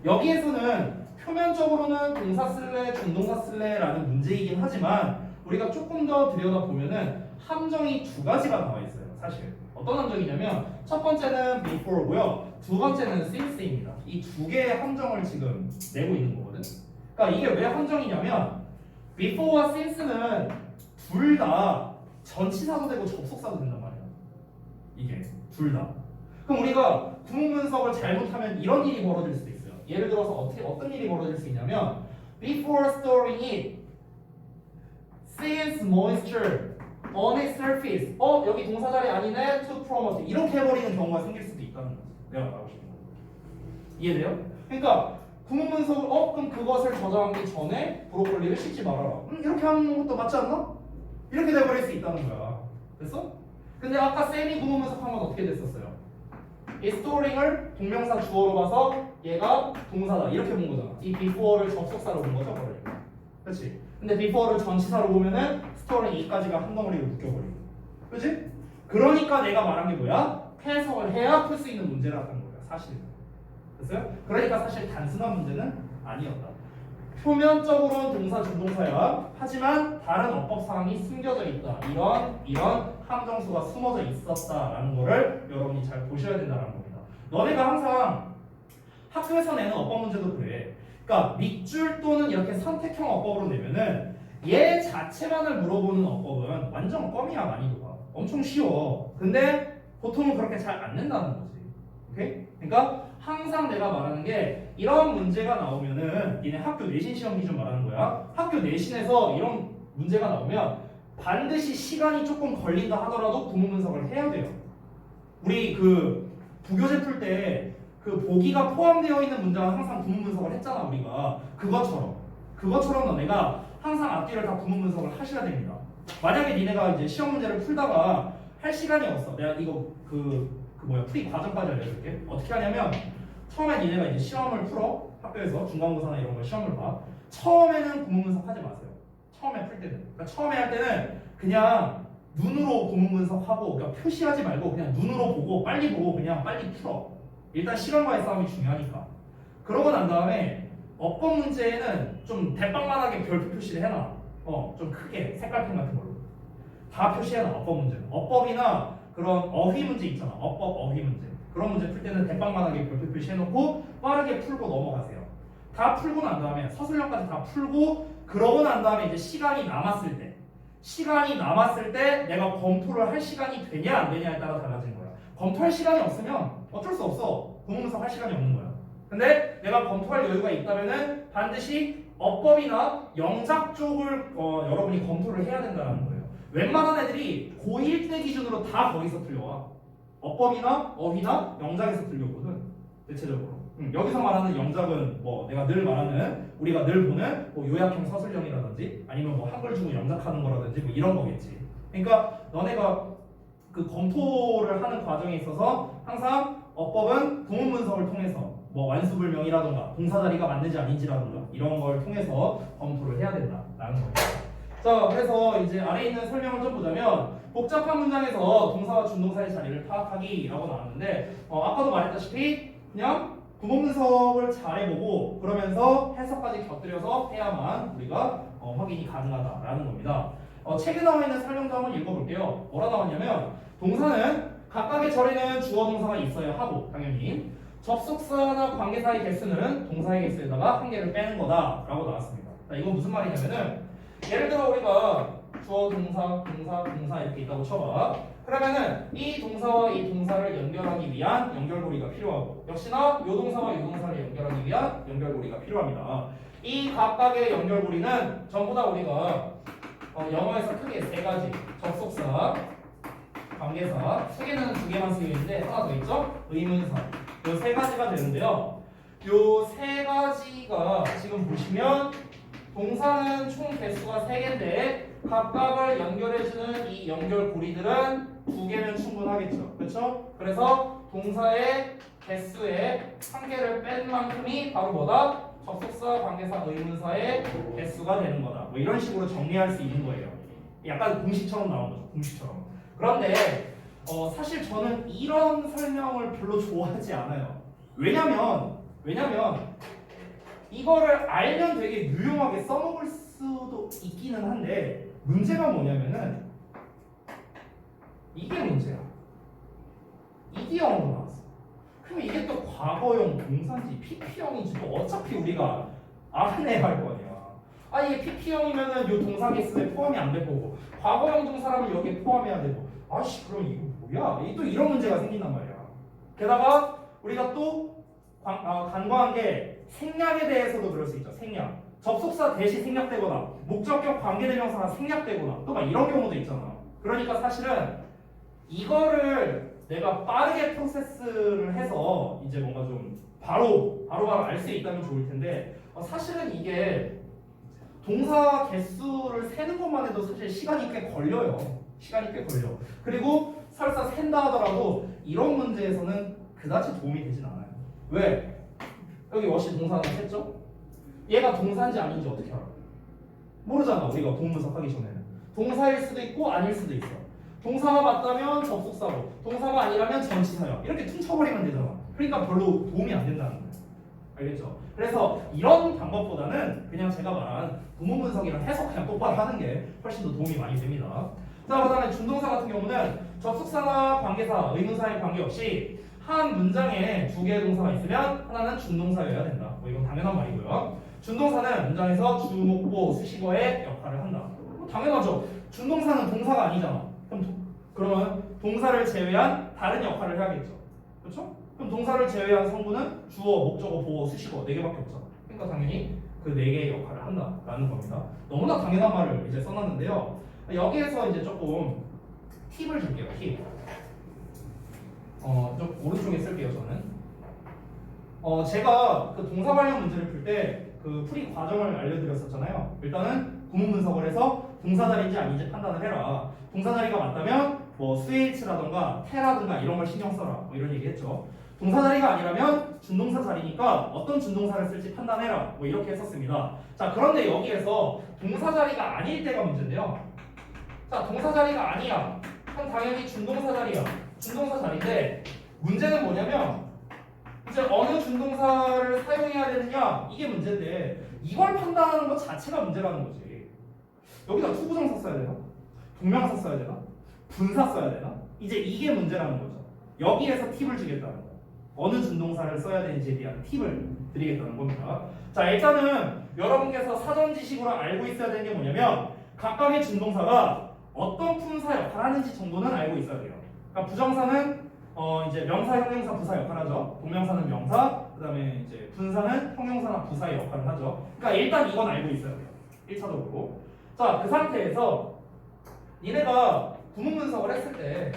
Speaker 1: 여기에서는 표면적으로는 동사 쓸래, 준동사 쓸래라는 문제이긴 하지만 우리가 조금 더 들여다보면은 함정이 두 가지가 나와 있어요. 사실 어떤 함정이냐면 첫 번째는 before고요, 두 번째는 since입니다. 이 두 개의 함정을 지금 내고 있는 거거든. 그러니까 이게 왜 함정이냐면 before와 since는 둘 다 전치사도 되고 접속사도 된단 말이야. 이게 둘 다. 그럼 우리가 구문 분석을 잘못하면 이런 일이 벌어질 수도 있어요. 예를 들어서 어떤 일이 벌어질 수 있냐면 before storing it since moisture on its surface. 여기 동사 자리 아니네. to promote. 이렇게 해버리는 경우가 생길 수도 있다는 거지. 내가 말하고 싶은 거. 이해돼요? 그러니까 구문 분석을 그럼 그것을 저장하기 전에 브로콜리를 씻지 말아라. 이렇게 하는 것도 맞지 않나? 이렇게 돼버릴 수 있다는 거야. 됐어? 근데 아까 쌤이 구문 분석한 건 어떻게 됐었어요? 이 storing을 동명사 주어로 봐서 얘가 동사다 이렇게 본 거잖아. 이 before를 접속사로 본 거죠, 그러니까. 그렇지? 근데 before를 전치사로 보면은 storing 이까지가 한 덩어리로 묶여버리고, 그렇지? 그러니까 내가 말한 게 뭐야? 해석을 해야 풀 수 있는 문제라는 거야, 사실은. 됐어요? 그러니까 사실 단순한 문제는 아니었다. 표면적으로는 동사 준동사야. 하지만 다른 어법 사항이 숨겨져 있다. 이런 함정수가 숨어져 있었다라는 거를 여러분이 잘 보셔야 된다는 겁니다. 너네가 항상 학교에서 내는 어법 문제도 그래. 그러니까 밑줄 또는 이렇게 선택형 어법으로 내면은 얘 자체만을 물어보는 어법은 완전 껌이야. 난이도가 엄청 쉬워. 근데 보통은 그렇게 잘 안 낸다는 거지. 오케이? 그러니까 항상 내가 말하는 게 이런 문제가 나오면은 니네 학교 내신 시험 기준 말하는 거야. 학교 내신에서 이런 문제가 나오면 반드시 시간이 조금 걸린다 하더라도 구문 분석을 해야 돼요. 우리 그 부교재 풀 때 그 보기가 포함되어 있는 문장은 항상 구문 분석을 했잖아. 우리가 그것처럼 너네가 항상 앞뒤를 다 구문 분석을 하셔야 됩니다. 만약에 니네가 이제 시험 문제를 풀다가 할 시간이 없어. 내가 이거 풀이 과정까지 알려줄게. 어떻게 하냐면 처음에 니네가 이제 시험을 풀어. 학교에서 중간고사나 이런 거 시험을 봐. 처음에는 구문 분석 하지 마세요. 처음에 풀 때는. 그러니까 처음에 할 때는 그냥 눈으로 구문 분석하고, 그러니까 표시하지 말고 그냥 눈으로 보고 빨리 보고 그냥 빨리 풀어. 일단 시간과의 싸움이 중요하니까. 그러고 난 다음에 어법 문제에는 좀 대빵만하게 별표 표시를 해놔. 좀 크게 색깔펜 같은 걸로 다 표시해놔. 어법 문제는. 어법이나 그런 어휘 문제 있잖아. 어휘 문제. 그런 문제 풀 때는 대빵만하게 별표 표시해놓고 빠르게 풀고 넘어가세요. 다 풀고 난 다음에 서술형까지 다 풀고 그러고 난 다음에 이제 시간이 남았을 때 내가 검토를 할 시간이 되냐 안 되냐에 따라 달라지는 거야. 검토할 시간이 없으면 어쩔 수 없어. 구문 분석 할 시간이 없는 거야. 근데 내가 검토할 여유가 있다면은 반드시 어법이나 영작 쪽을 여러분이 검토를 해야 된다는 거예요. 웬만한 애들이 고1 때 기준으로 다 거기서 틀려와. 어법이나 어휘나 영작에서 틀렸거든. 대체적으로. 여기서 말하는 영작은 뭐 내가 늘 말하는 우리가 늘 보는 뭐 요약형 서술형이라든지 아니면 뭐 한글 주고 영작하는 거라든지 뭐 이런 거겠지. 그러니까 너네가 그 검토를 하는 과정에 있어서 항상 어법은 구문 분석을 통해서 뭐 완수불명이라던가 동사 자리가 맞는지 아닌지라던가 이런 걸 통해서 검토를 해야 된다라는 거예요. 자, 그래서 이제 아래에 있는 설명을 좀 보자면 복잡한 문장에서 동사와 준동사의 자리를 파악하기라고 나왔는데 아까도 말했다시피 그냥 구문 분석을 잘 해보고 그러면서 해석까지 곁들여서 해야만 우리가 확인이 가능하다라는 겁니다. 책에 나와 있는 설명도 한번 읽어볼게요. 뭐라 나왔냐면 동사는 각각의 절에는 주어 동사가 있어야 하고 당연히 접속사나 관계사의 개수는 동사의 개수에다가 한 개를 빼는 거다라고 나왔습니다. 자, 이건 무슨 말이냐면은 예를 들어 우리가 주어 동사 이렇게 있다고 쳐봐. 그러면은 이 동사와 이 동사를 연결하기 위한 연결고리가 필요하고 역시나 요 동사와 요 동사를 연결하기 위한 연결고리가 필요합니다. 이 각각의 연결고리는 전부 다 우리가 영어에서 크게 세 가지 접속사, 관계사 세 개는 두 개만 쓰여 있는데 하나 더 있죠? 의문사 요 세 가지가 되는데요. 요 세 가지가 지금 보시면 동사는 총 개수가 3개인데 각각을 연결해주는 이 연결고리들은 2개면 충분하겠죠. 그렇죠? 그래서 동사의 개수의 한 개를 뺀 만큼이 바로 뭐다? 접속사, 관계사, 의문사의 개수가 되는 거다. 뭐 이런 식으로 정리할 수 있는 거예요. 약간 공식처럼 나온 거죠. 공식처럼. 그런데 사실 저는 이런 설명을 별로 좋아하지 않아요. 왜냐면 이거를 알면 되게 유용하게 써먹을 수도 있기는 한데 문제가 뭐냐면은 이게 문제야. 이게 영어로 나왔어. 그럼 이게 또 과거형 동사인지 PP형인지 또 어차피 우리가 알아내야 할 거 아니야. 이게 PP형이면은 요 동사 개수에 포함이 안 될 거고 과거형 동사라면 여기에 포함해야 되고 아씨 그럼 이거 뭐야? 또 이런 문제가 생긴단 말이야. 게다가 우리가 또 간과한 게 생략에 대해서도 그럴 수 있죠. 생략. 접속사 대시 생략되거나 목적격 관계대명사가 생략되거나 또 막 이런 경우도 있잖아. 그러니까 사실은 이거를 내가 빠르게 프로세스를 해서 이제 뭔가 좀 바로 알 수 있다면 좋을 텐데 사실은 이게 동사 개수를 세는 것만 해도 사실 시간이 꽤 걸려요. 그리고 설사 센다 하더라도 이런 문제에서는 그다지 도움이 되진 않아요. 왜? 여기 워시 동사 하나 셌죠? 얘가 동사인지 아닌지 어떻게 알아? 모르잖아. 우리가 구문 분석하기 전에는 동사일 수도 있고 아닐 수도 있어. 동사가 맞다면 접속사로, 동사가 아니라면 전치사요. 이렇게 퉁쳐버리면 되잖아. 그러니까 별로 도움이 안 된다는 거예요. 알겠죠? 그래서 이런 방법보다는 그냥 제가 말한 구문 분석이랑 해석 그냥 똑바로 하는 게 훨씬 더 도움이 많이 됩니다. 자, 그다음에 준동사 같은 경우는 접속사나 관계사, 의문사에 관계없이 한 문장에 2개의 동사가 있으면 하나는 준동사여야 된다. 뭐 이건 당연한 말이고요. 준동사는 문장에서 주목보, 수식어의 역할을 한다. 당연하죠. 준동사는 동사가 아니잖아. 그러면 동사를 제외한 다른 역할을 해야겠죠. 그렇죠? 그럼 동사를 제외한 성분은 주어, 목적어, 보어, 수식어 4개밖에 없잖아. 그러니까 당연히 그 4개의 역할을 한다라는 겁니다. 너무나 당연한 말을 이제 써놨는데요. 여기에서 이제 조금 팁을 줄게요. 팁. 좀 오른쪽에 쓸게요. 저는. 제가 그 동사 관련 문제를 풀 때 그 풀이 과정을 알려드렸었잖아요. 일단은 구문 분석을 해서 동사 자리인지 아닌지 판단을 해라. 동사 자리가 맞다면 뭐 스위치라던가 테라든가 이런 걸 신경 써라. 뭐 이런 얘기했죠. 동사 자리가 아니라면 준동사 자리니까 어떤 준동사를 쓸지 판단해라. 뭐 이렇게 했었습니다. 자, 그런데 여기에서 동사 자리가 아닐 때가 문제인데요. 자, 동사 자리가 아니야. 그럼 당연히 준동사 자리야. 준동사 자리인데 문제는 뭐냐면 이제 어느 준동사를 사용해야 되느냐 이게 문제인데 이걸 판단하는 것 자체가 문제라는 거지. 여기다 투부정사 써야 되나? 동명사 써야 되나? 분사 써야 되나? 이제 이게 문제라는 거죠. 여기에서 팁을 주겠다는 거예요. 어느 준동사를 써야 되는지에 대한 팁을 드리겠다는 겁니다. 자, 일단은 여러분께서 사전 지식으로 알고 있어야 되는 게 뭐냐면 각각의 준동사가 어떤 품사 역할을 하는지 정도는 알고 있어야 돼요. 그러니까 부정사는 이제 명사, 형용사, 부사 역할을 하죠. 동명사는 명사, 그다음에 이제 분사는 형용사나 부사의 역할을 하죠. 그러니까 일단 이건 알고 있어야 돼요. 1차적으로. 자, 그 상태에서 니네가 구문 분석을 했을 때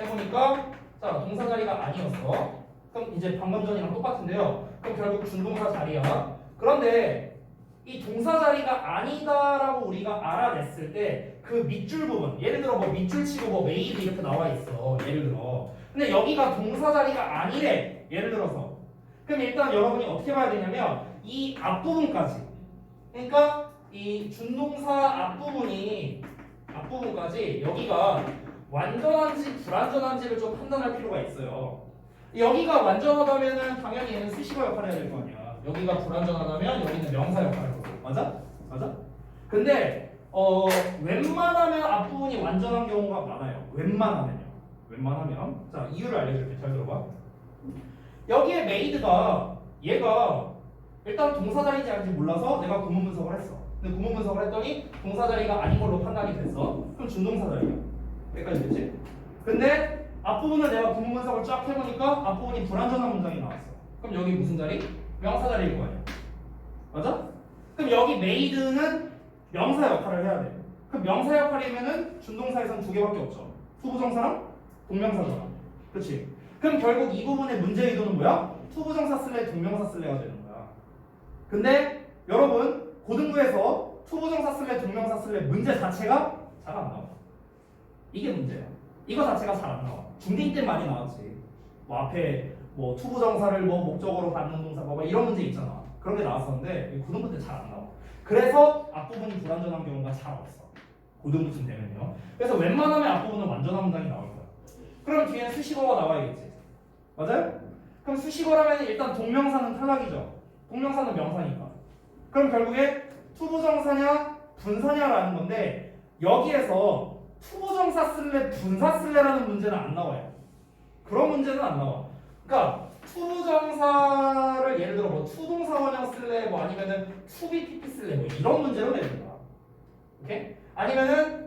Speaker 1: 해보니까 자, 동사 자리가 아니었어. 그럼 이제 방금 전이랑 똑같은데요. 그럼 결국 준동사 자리야. 그런데 이 동사 자리가 아니다라고 우리가 알아냈을 때 그 밑줄 부분, 예를 들어 뭐 밑줄 치고 뭐 maybe 이렇게 나와 있어. 예를 들어. 근데 여기가 동사 자리가 아니래. 예를 들어서. 그럼 일단 여러분이 어떻게 봐야 되냐면 이 앞부분까지. 그러니까 이 준동사 앞부분까지 여기가 완전한지 불완전한지를 좀 판단할 필요가 있어요. 여기가 완전하다면은 당연히 얘는 수식어 역할을 해야 될 거 아니야. 여기가 불완전하다면 여기는 명사 역할을 하고. 맞아? 맞아? 근데 웬만하면 앞부분이 완전한 경우가 많아요. 웬만하면요. 웬만하면. 자, 이유를 알려줄게. 잘 들어봐. 여기에 메이드가 얘가 일단 동사 자리인지 아닌지 몰라서 내가 구문 분석을 했어. 근데 구문 분석을 했더니 동사 자리가 아닌 걸로 판단이 됐어. 그럼 준동사 자리야. 여기까지 됐지? 근데 앞부분을 내가 구문 분석을 쫙 해보니까 앞부분이 불완전한 문장이 나왔어. 그럼 여기 무슨 자리? 명사 자리일 거 아니야. 맞아? 그럼 여기 메이드는 명사 역할을 해야 돼. 그럼 명사 역할이면은 준동사에선 두 개밖에 없죠. 투부정사랑 동명사잖아. 그렇지? 그럼 결국 이 부분의 문제 의도는 뭐야? 투부정사 쓸래 동명사 쓸래가 되는 거야. 근데 여러분 고등부에서 투부정사 쓸래 동명사 쓸래 문제 자체가 잘 안 나와. 이게 문제야. 이거 자체가 잘 안 나와. 중딩 때 많이 나왔지. 뭐 앞에 뭐 투부정사를 뭐 목적으로 갖는 동사 뭐 이런 문제 있잖아. 그런 게 나왔었는데 고등부 때 잘 안 나와. 그래서 앞부분이 불완전한 경우가 잘 없어. 고등부쯤 되면요. 그래서 웬만하면 앞부분은 완전한 문장이 나올 거야. 그럼 뒤에는 수식어가 나와야겠지. 맞아요? 그럼 수식어라면 일단 동명사는 탈락이죠. 동명사는 명사니까. 그럼 결국에 투부정사냐 분사냐라는 건데 여기에서 투부정사 쓸래 분사 쓸래라는 문제는 안 나와요. 그런 문제는 안 나와. 그러니까 투부정사를 예를 들어 뭐 투동사 원형 쓸래 뭐 아니면은 투비 PP 쓸래 뭐 이런 문제로 내는 거야. 오케이? 아니면은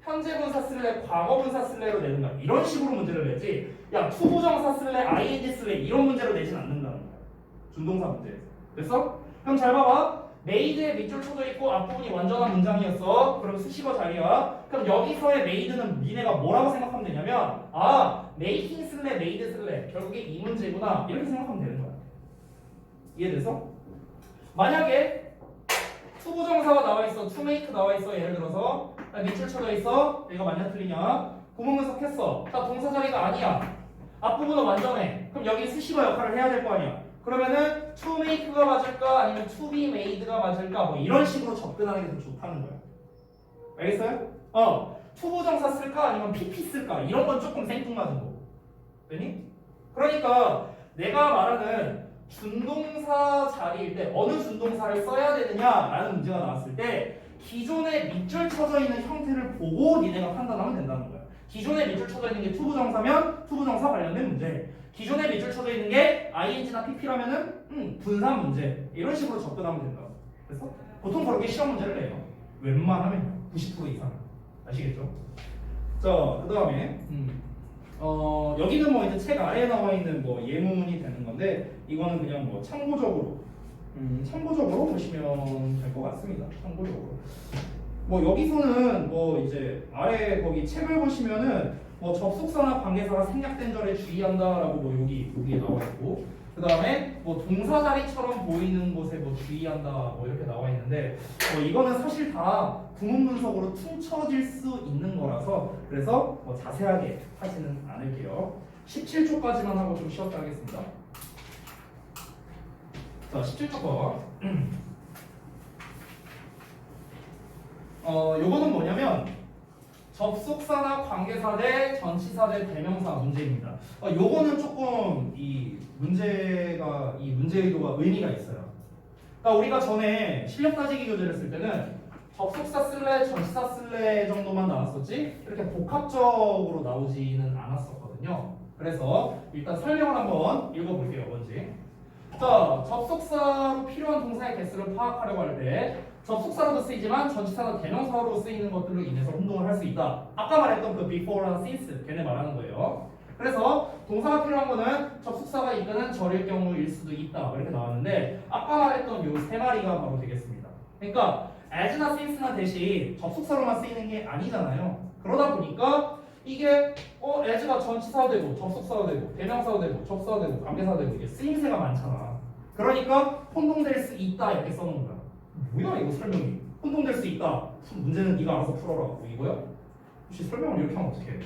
Speaker 1: 현재 분사 쓸래 과거 분사 쓸래로 내는 거야. 이런 식으로 문제를 내지. 야 투부정사 쓸래 ing 쓸래 이런 문제로 내진 않는다는 거야. 준동사 문제에서. 됐어? 그럼 잘 봐봐. 메이드에 밑줄 쳐져 있고 앞부분이 완전한 문장이었어. 그럼 수식어 자리야. 그럼 여기서의 메이드는 니네가 뭐라고 생각하면 되냐면 메이킹 쓸래 메이드 쓸래 결국에 이 문제구나 이렇게 생각하면 되는 거야. 이해돼서? 만약에 투부정사가 나와 있어, to make 나와 있어. 예를 들어서 밑줄 쳐져 있어. 이거 맞냐 틀리냐? 구문 분석했어. 자 동사 자리가 아니야. 앞부분은 완전해. 그럼 여기 수식어 역할을 해야 될 거 아니야. 그러면은 to make가 맞을까 아니면 to be made가 맞을까 뭐 이런 식으로 접근하는 게 더 좋다는 거야. 알겠어요? 투부정사 쓸까 아니면 pp 쓸까 이런 건 조금 생뚱맞은 거. 되니? 그러니까 내가 말하는 준동사 자리일 때 어느 준동사를 써야 되느냐라는 문제가 나왔을 때 기존에 밑줄 쳐져 있는 형태를 보고 니네가 판단하면 된다는 거야. 기존에 밑줄 쳐져 있는 게 투부정사면 투부정사 관련된 문제. 기존에 밑줄 쳐져 있는 게 ing나 pp라면은 분사 문제. 이런 식으로 접근하면 된다. 그래서 보통 그렇게 시험 문제를 내요. 웬만하면요. 90% 이상은. 아시겠죠? 자, 그 다음에 여기는 뭐 이제 책 아래에 나와 있는 뭐 예문이 되는 건데 이거는 그냥 뭐 참고적으로 보시면 될 것 같습니다. 참고적으로. 뭐 여기서는 뭐 이제 아래 거기 책을 보시면은 뭐 접속사나 관계사가 생략된 절에 주의한다라고 뭐 여기에 나와 있고 그 다음에 뭐 동사 자리처럼 보이는 곳에 뭐 주의한다 뭐 이렇게 나와 있는데 이거는 사실 다 구문 분석으로 퉁쳐질 수 있는 거라서 그래서 뭐 자세하게 하지는 않을게요. 17초까지만 하고 좀 쉬었다 하겠습니다. 자, 17초 거. 요거는 뭐냐면 접속사나 관계사 대 전치사 대 대명사 문제입니다. 요거는 조금 이 문제 의도가 의미가 있어요. 그러니까 우리가 전에 실력 따지기 교재를 쓸 때는 접속사 쓸래, 전치사 쓸래 정도만 나왔었지 이렇게 복합적으로 나오지는 않았었거든요. 그래서 일단 설명을 한번 읽어볼게요. 뭔지. 자, 접속사로 필요한 동사의 개수를 파악하려고 할 때 접속사로도 쓰이지만 전치사나 대명사로 쓰이는 것들로 인해서 혼동을 할 수 있다. 아까 말했던 그 before랑 since 걔네 말하는 거예요. 그래서 동사가 필요한 거는 접속사가 이끄는 절일 경우일 수도 있다. 이렇게 나왔는데 아까 말했던 요 세 마리가 바로 되겠습니다. 그러니까 as나 since나 대신 접속사로만 쓰이는 게 아니잖아요. 그러다 보니까 이게 as가 전치사도 되고 접속사도 되고 대명사도 되고 접사도 되고 관계사도 되고 이게 쓰임새가 많잖아. 그러니까 혼동될 수 있다 이렇게 써놓은 거야. 뭐야 이거 설명이? 혼동될 수 있다. 문제는 네가 알아서 풀어라. 뭐 이거야? 혹시 설명을 이렇게 하면 어떡해?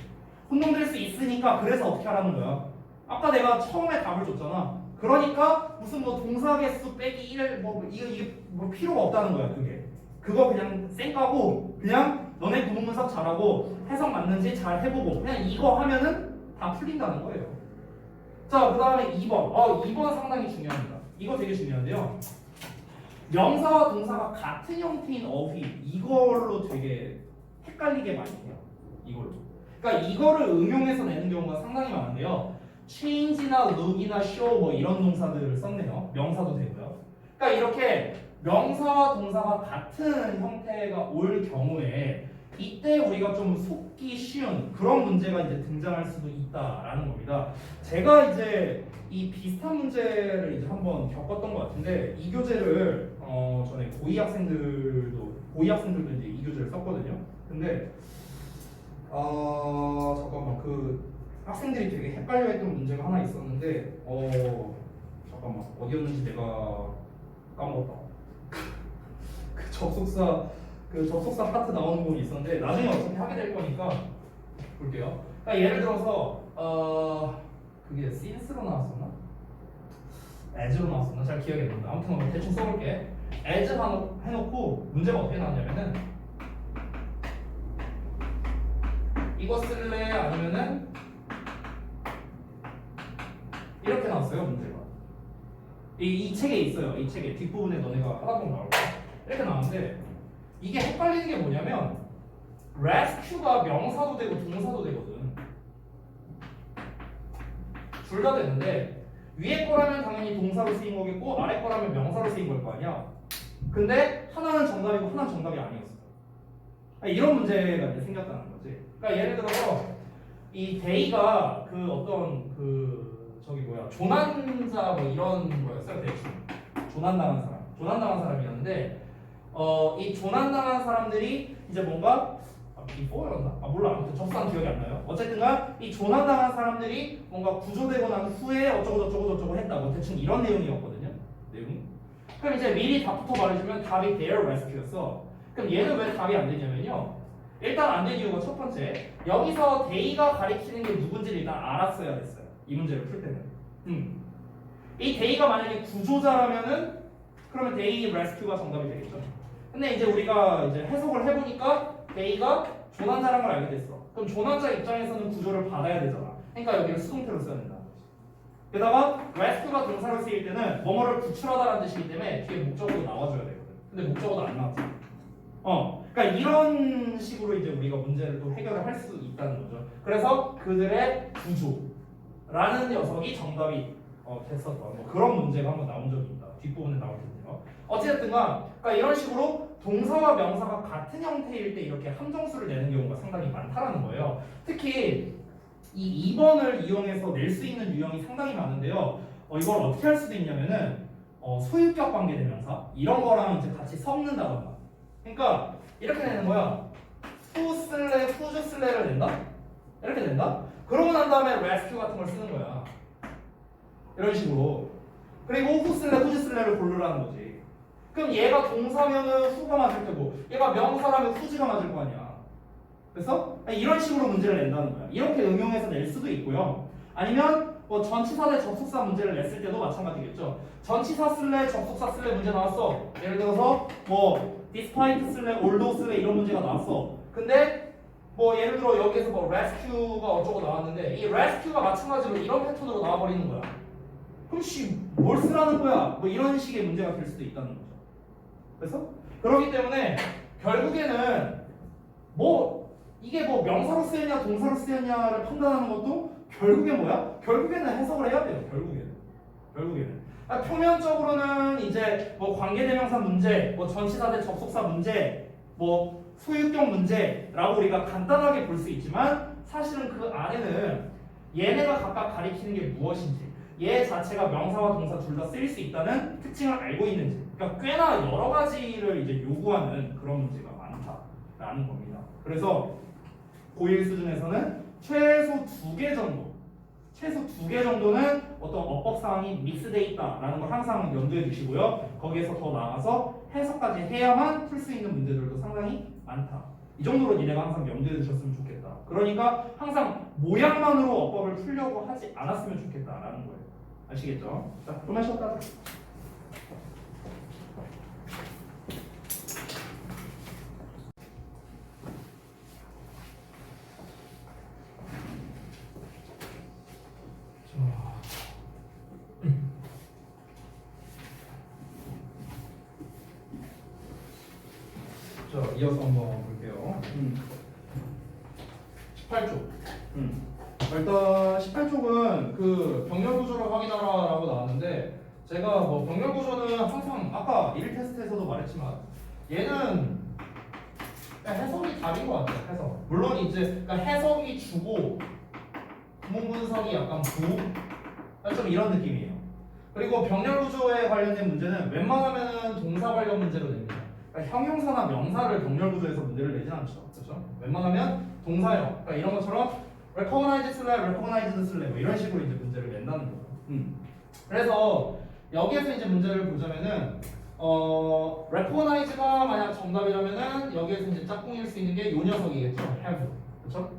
Speaker 1: 혼동될 수 있으니까 그래서 어떻게 하라는 거야? 아까 내가 처음에 답을 줬잖아. 그러니까 무슨 뭐 동사 개수 빼기 1 이게 뭐 필요가 없다는 거야. 그거 그냥 쌩 까고 그냥 너네 구문 분석 잘하고 해석 맞는지 잘 해보고 그냥 이거 하면은 다 풀린다는 거예요. 자, 그 다음에 2번. 2번 상당히 중요합니다. 이거 되게 중요한데요. 명사와 동사가 같은 형태인 어휘 이걸로 되게 헷갈리게 많이 해요. 이걸로. 그러니까 이거를 응용해서 내는 경우가 상당히 많은데요. change나 look이나 show 뭐 이런 동사들을 썼네요. 명사도 되고요. 그러니까 이렇게 명사와 동사가 같은 형태가 올 경우에 이때 우리가 좀 속기 쉬운 그런 문제가 이제 등장할 수도 있다라는 겁니다. 제가 이제 이 비슷한 문제를 이제 한번 겪었던 것 같은데 이 교재를 전에 고이 학생들도 이제 이 교재를 썼거든요. 근데 잠깐만 그 학생들이 되게 헷갈려했던 문제가 하나 있었는데 잠깐만 어디였는지 내가 까먹었다. 그 접속사 파트 나오는 부분이 있었는데 나중에 어차피 하게 될 거니까 볼게요. 그러니까 예를 들어서 그게 since로 나왔었나? as로 나왔었나? 잘 기억이 안 난다. 아무튼 뭐 대충 써볼게. as 해놓고 문제가 어떻게 나왔냐면은 이거 쓸래? 아니면은 이렇게 나왔어요 문제가. 이 책에 있어요. 이 책에 뒷부분에 너네가 하다 보면 나올 거야. 이렇게 나왔는데 이게 헷갈리는 게 뭐냐면 rescue가 명사도 되고 동사도 되거든. 둘 다 되는데 위에 거라면 당연히 동사로 쓰인 거겠고 아래 거라면 명사로 쓰인 걸 거 아니야. 근데 하나는 정답이고 하나는 정답이 아니었어. 이런 문제가 이제 생겼다는 거지. 그러니까 예를 들어서 이 데이가 그 어떤 조난자 뭐 이런 거였어요. 대충 조난당한 사람이었는데 이 조난당한 사람들이 이제 뭔가 before였나? 몰라. 아무튼 적상 기억이 안 나요. 어쨌든간 이 조난당한 사람들이 뭔가 구조되고 난 후에 어쩌고 했다고 대충 이런 내용이었거든요. 내용이. 그럼 이제 미리 답부터 말해주면 답이 their rescue였어. 그럼 얘는 왜 답이 안 되냐면요. 일단 안 된 이유가 첫 번째, 여기서 데이가 가리키는 게 누군지를 일단 알았어야 됐어요. 이 문제를 풀 때는. 이 데이가 만약에 구조자라면은 그러면 데이 레스큐가 정답이 되겠죠. 근데 이제 우리가 이제 해석을 해보니까 데이가 조난자라는 걸 알게 됐어. 그럼 조난자 입장에서는 구조를 받아야 되잖아. 그러니까 여기를 수동태로 써야 된다. 게다가 레스큐가 동사로 쓰일 때는 뭐뭐를 구출하다라는 뜻이기 때문에 뒤에 목적어도 나와줘야 되거든. 근데 목적어도 안 나왔잖아. 그러니까 이런 식으로 이제 우리가 문제를 또 해결을 할 수 있다는 거죠. 그래서 그들의 구조라는 녀석이 정답이 됐었던 뭐 그런 문제가 한번 나온 적이 있다. 뒷부분에 나올 텐데요. 어찌됐든가 그러니까 이런 식으로 동사와 명사가 같은 형태일 때 이렇게 함정수를 내는 경우가 상당히 많다라는 거예요. 특히 이 2번을 이용해서 낼 수 있는 유형이 상당히 많은데요. 이걸 어떻게 할 수도 있냐면은 소유격 관계대명사 이런 거랑 이제 같이 섞는다던가. 그러니까 이렇게 내는 거야. who 쓸래, whose 쓸래를 낸다. 이렇게 낸다. 그러고 난 다음에 rescue 같은 걸 쓰는 거야. 이런 식으로. 그리고 who 쓸래, whose 쓸래를 고르라는 거지. 그럼 얘가 동사면은 who가 맞을 테고 얘가 명사라면 whose가 맞을 거 아니야. 그래서 이런 식으로 문제를 낸다는 거야. 이렇게 응용해서 낼 수도 있고요. 아니면 뭐 전치사 대 접속사 문제를 냈을 때도 마찬가지겠죠. 전치사 쓸래, 접속사 쓸래 문제 나왔어. 예를 들어서 뭐 despite 쓸래, although 쓸래 이런 문제가 나왔어. 근데 뭐 예를 들어 여기에서 뭐 rescue가 어쩌고 나왔는데 이 rescue가 마찬가지로 이런 패턴으로 나와버리는 거야. 그럼 뭘 쓰라는 거야? 뭐 이런 식의 문제가 될 수도 있다는 거죠. 그래서 그렇기 때문에 결국에는 뭐 이게 뭐 명사로 쓰였냐 동사로 쓰였냐를 판단하는 것도 결국엔 뭐야? 결국에는 해석을 해야 돼요. 결국에는. 표면적으로는 이제 뭐 관계대명사 문제, 뭐 전치사 대 접속사 문제, 뭐 소유격 문제라고 우리가 간단하게 볼 수 있지만 사실은 그 안에는 얘네가 각각 가리키는 게 무엇인지, 얘 자체가 명사와 동사 둘 다 쓰일 수 있다는 특징을 알고 있는지, 그러니까 꽤나 여러 가지를 이제 요구하는 그런 문제가 많다라는 겁니다. 그래서 고1 수준에서는 최소 2개 정도는 어떤 어법 사항이 믹스돼 있다라는 걸 항상 염두에 두시고요. 거기에서 더 나아가서 해석까지 해야만 풀 수 있는 문제들도 상당히 많다. 이 정도로 니네가 항상 염두에 두셨으면 좋겠다. 그러니까 항상 모양만으로 어법을 풀려고 하지 않았으면 좋겠다라는 거예요. 아시겠죠? 자, 그만 쉬었다. 이어서 한번 볼게요. 18쪽. 일단 18쪽은 그 병렬 구조를 확인하라라고 나왔는데 제가 뭐 병렬 구조는 항상 아까 1 테스트에서도 말했지만 얘는 그냥 해석이 답인 것 같아요. 해석. 물론 이제 그러니까 해석이 주고 구문 분석이 약간 부, 좀 이런 느낌이에요. 그리고 병렬 구조에 관련된 문제는 웬만하면은 동사 관련 문제로 냅니다. 그러니까 형용사나 명사를 병렬 구조에서 문제를 내진 않죠. 그렇죠? 웬만하면 동사형. 그러니까 이런 것처럼 recognize 쓸래, recognized 쓸래 뭐 이런 식으로 이제 문제를 낸다는 거죠. 그래서 여기에서 이제 문제를 보자면은 recognize가 만약 정답이라면은 여기에서 이제 짝꿍일 수 있는 게 요 녀석이겠죠. have. 그렇죠?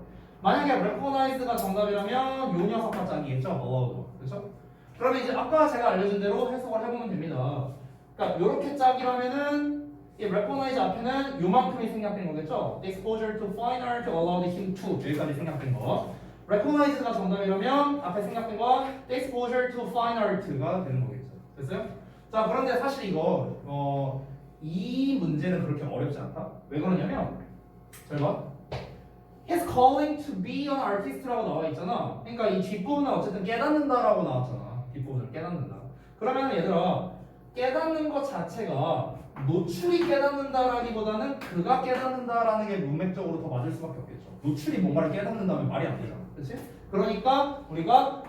Speaker 1: 만약에 recognized가 정답이라면 요 녀석과 짝이겠죠. allowed. 그렇죠? 그러면 이제 아까 제가 알려준 대로 해석을 해보면 됩니다. 그러니까 요렇게 짝이라면은 이 recognize 앞에는 요만큼이 생략된 거겠죠? exposure to fine art allowed him to 여기까지 생략된 거. recognize가 정답이라면 앞에 생략된 거 exposure to fine art가 되는 거겠죠. 됐어요? 자 그런데 사실 이거 이 문제는 그렇게 어렵지 않다. 왜 그러냐면 잘 봐. He's calling to be an artist라고 나와 있잖아. 그러니까 이 뒷부분은 어쨌든 깨닫는다라고 나왔잖아. 뒷부분을 깨닫는다. 그러면 얘들아 깨닫는 것 자체가 노출이 깨닫는다라기보다는 그가 깨닫는다라는 게 문맥적으로 더 맞을 수밖에 없겠죠. 노출이 뭔가를 깨닫는다면 말이 안 되잖아. 그렇지? 그러니까 우리가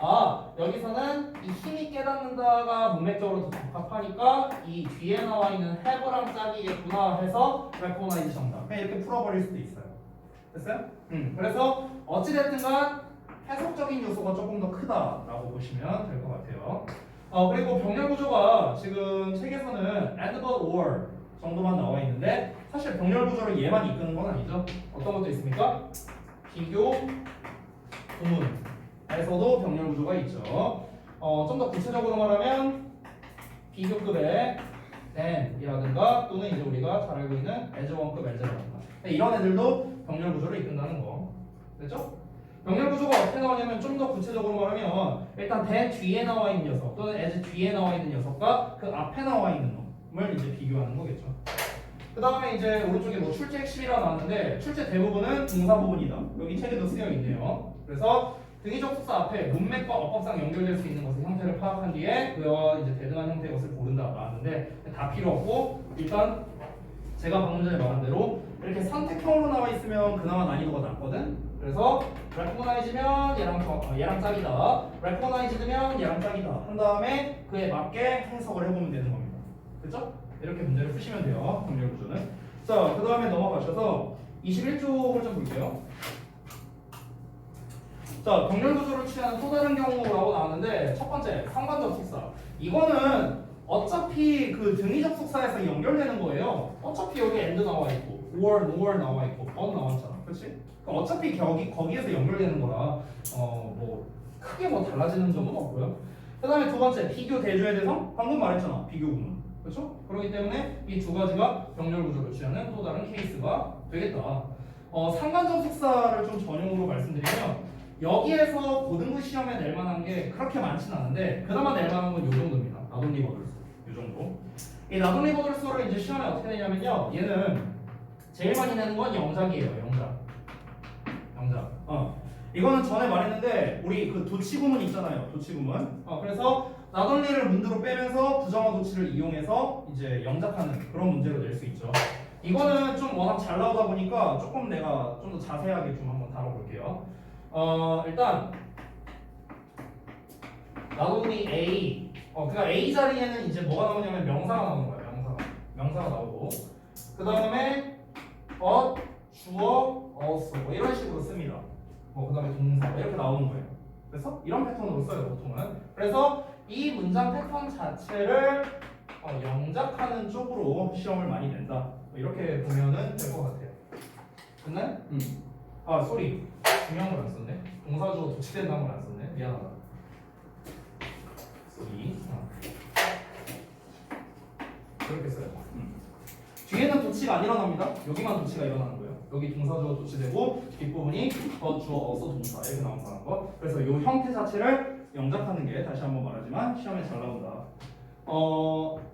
Speaker 1: 여기서는 이 힘이 깨닫는다가 문맥적으로 더 적합하니까 이 뒤에 나와 있는 have랑 짝이겠구나 해서 recognize 정답. 그냥 이렇게 풀어버릴 수도 있어요. 됐어요? 그래서 어찌됐든간 해석적인 요소가 조금 더 크다라고 보시면 될 것 같아요. 그리고 병렬 구조가 지금 책에서는 and but or 정도만 나와 있는데 사실 병렬 구조를 얘만 이끄는 건 아니죠. 어떤 것도 있습니까? 비교 구문에서도 병렬 구조가 있죠. 좀 더 구체적으로 말하면 비교급의 than이라든가 또는 이제 우리가 잘 알고 있는 as one급 as라든가 이런 애들도 병렬 구조를 이끈다는 거. 됐죠? 병렬 구조가 어떻게 나오냐면 좀 더 구체적으로 말하면 일단 than 뒤에 나와 있는 녀석 또는 as 뒤에 나와 있는 녀석과 그 앞에 나와 있는 놈을 이제 비교하는 거겠죠. 그 다음에 이제 오른쪽에 뭐 출제 핵심이라고 나왔는데 출제 대부분은 동사 부분이다. 여기 책에도 쓰여 있네요. 그래서 등위적 숙사 앞에 문맥과 어법상 연결될 수 있는 것의 형태를 파악한 뒤에 그와 이제 대등한 형태의 것을 고른다 나왔는데 다 필요 없고 일단 제가 방금 전에 말한 대로 이렇게 선택형으로 나와 있으면 그나마 난이도가 낮거든. 그래서 recognize면 얘랑 짝이다. recognized면 얘랑 짝이다. 한 다음에 그에 맞게 해석을 해보면 되는 겁니다. 그렇죠? 이렇게 문제를 푸시면 돼요. 병렬 구조는. 자, 그 다음에 넘어가셔서 21쪽을 좀 볼게요. 자, 병렬 구조를 취하는 또 다른 경우라고 나왔는데 첫 번째 상관적 숙사. 이거는 어차피 그 등위적 숙사에서 연결되는 거예요. 어차피 여기 and 나와 있고 or, nor 나와 있고 but 나왔잖아. 그렇지? 그러니까 어차피 거기에서 연결되는 거라 뭐 크게 뭐 달라지는 점은 없고요. 그 다음에 두 번째 비교 대조에 대해서 방금 말했잖아. 비교 구문. 그렇죠? 그렇기 때문에 이 두 가지가 병렬 구조를 취하는 또 다른 케이스가 되겠다. 상관적 숙사를 좀 전용으로 말씀드리면 여기에서 고등부 시험에 낼 만한 게 그렇게 많진 않은데 그나마 낼 만한 건 이 정도입니다. 나돈리 버들수. 이 정도. 이 나돈리 버들수를 이제 시험에 어떻게 내냐면요. 얘는 제일 많이 내는 건 영작이에요. 영작. 이거는 전에 말했는데 우리 그 도치 구문 있잖아요. 도치 구문. 그래서 나돈리를 문두로 빼면서 부정어 도치를 이용해서 이제 영작하는 그런 문제로 낼 수 있죠. 이거는 좀 워낙 잘 나오다 보니까 조금 내가 좀 더 자세하게 좀 한번 다뤄볼게요. 일단 나돈리 A. 그러니까 A 자리에는 이제 뭐가 나오냐면 명사가 나오는 거예요. 명사가 나오고 그 다음에 주어, also 뭐 이런 식으로 씁니다. 그 다음에 동사 이렇게 나오는 거예요. 그래서 이런 패턴으로 써요 보통은. 그래서 이 문장 패턴 자체를 영작하는 쪽으로 시험을 많이 낸다. 이렇게 보면은 될 것 같아요. 됐나요? 쏘리 중요한 걸 안 썼네. 동사주어 도치된다는 걸 안 썼네. 미안하다. 쏘리. 그렇게 써요. 뒤에는 도치가 안 일어납니다. 여기만 도치가 일어나는 거예요. 여기 동사주어 도치되고 뒷부분이 주어, 어서, 동사 이렇게 나온다는 거. 그래서 이 형태 자체를 영작하는 게 다시 한번 말하지만 시험에 잘 나온다.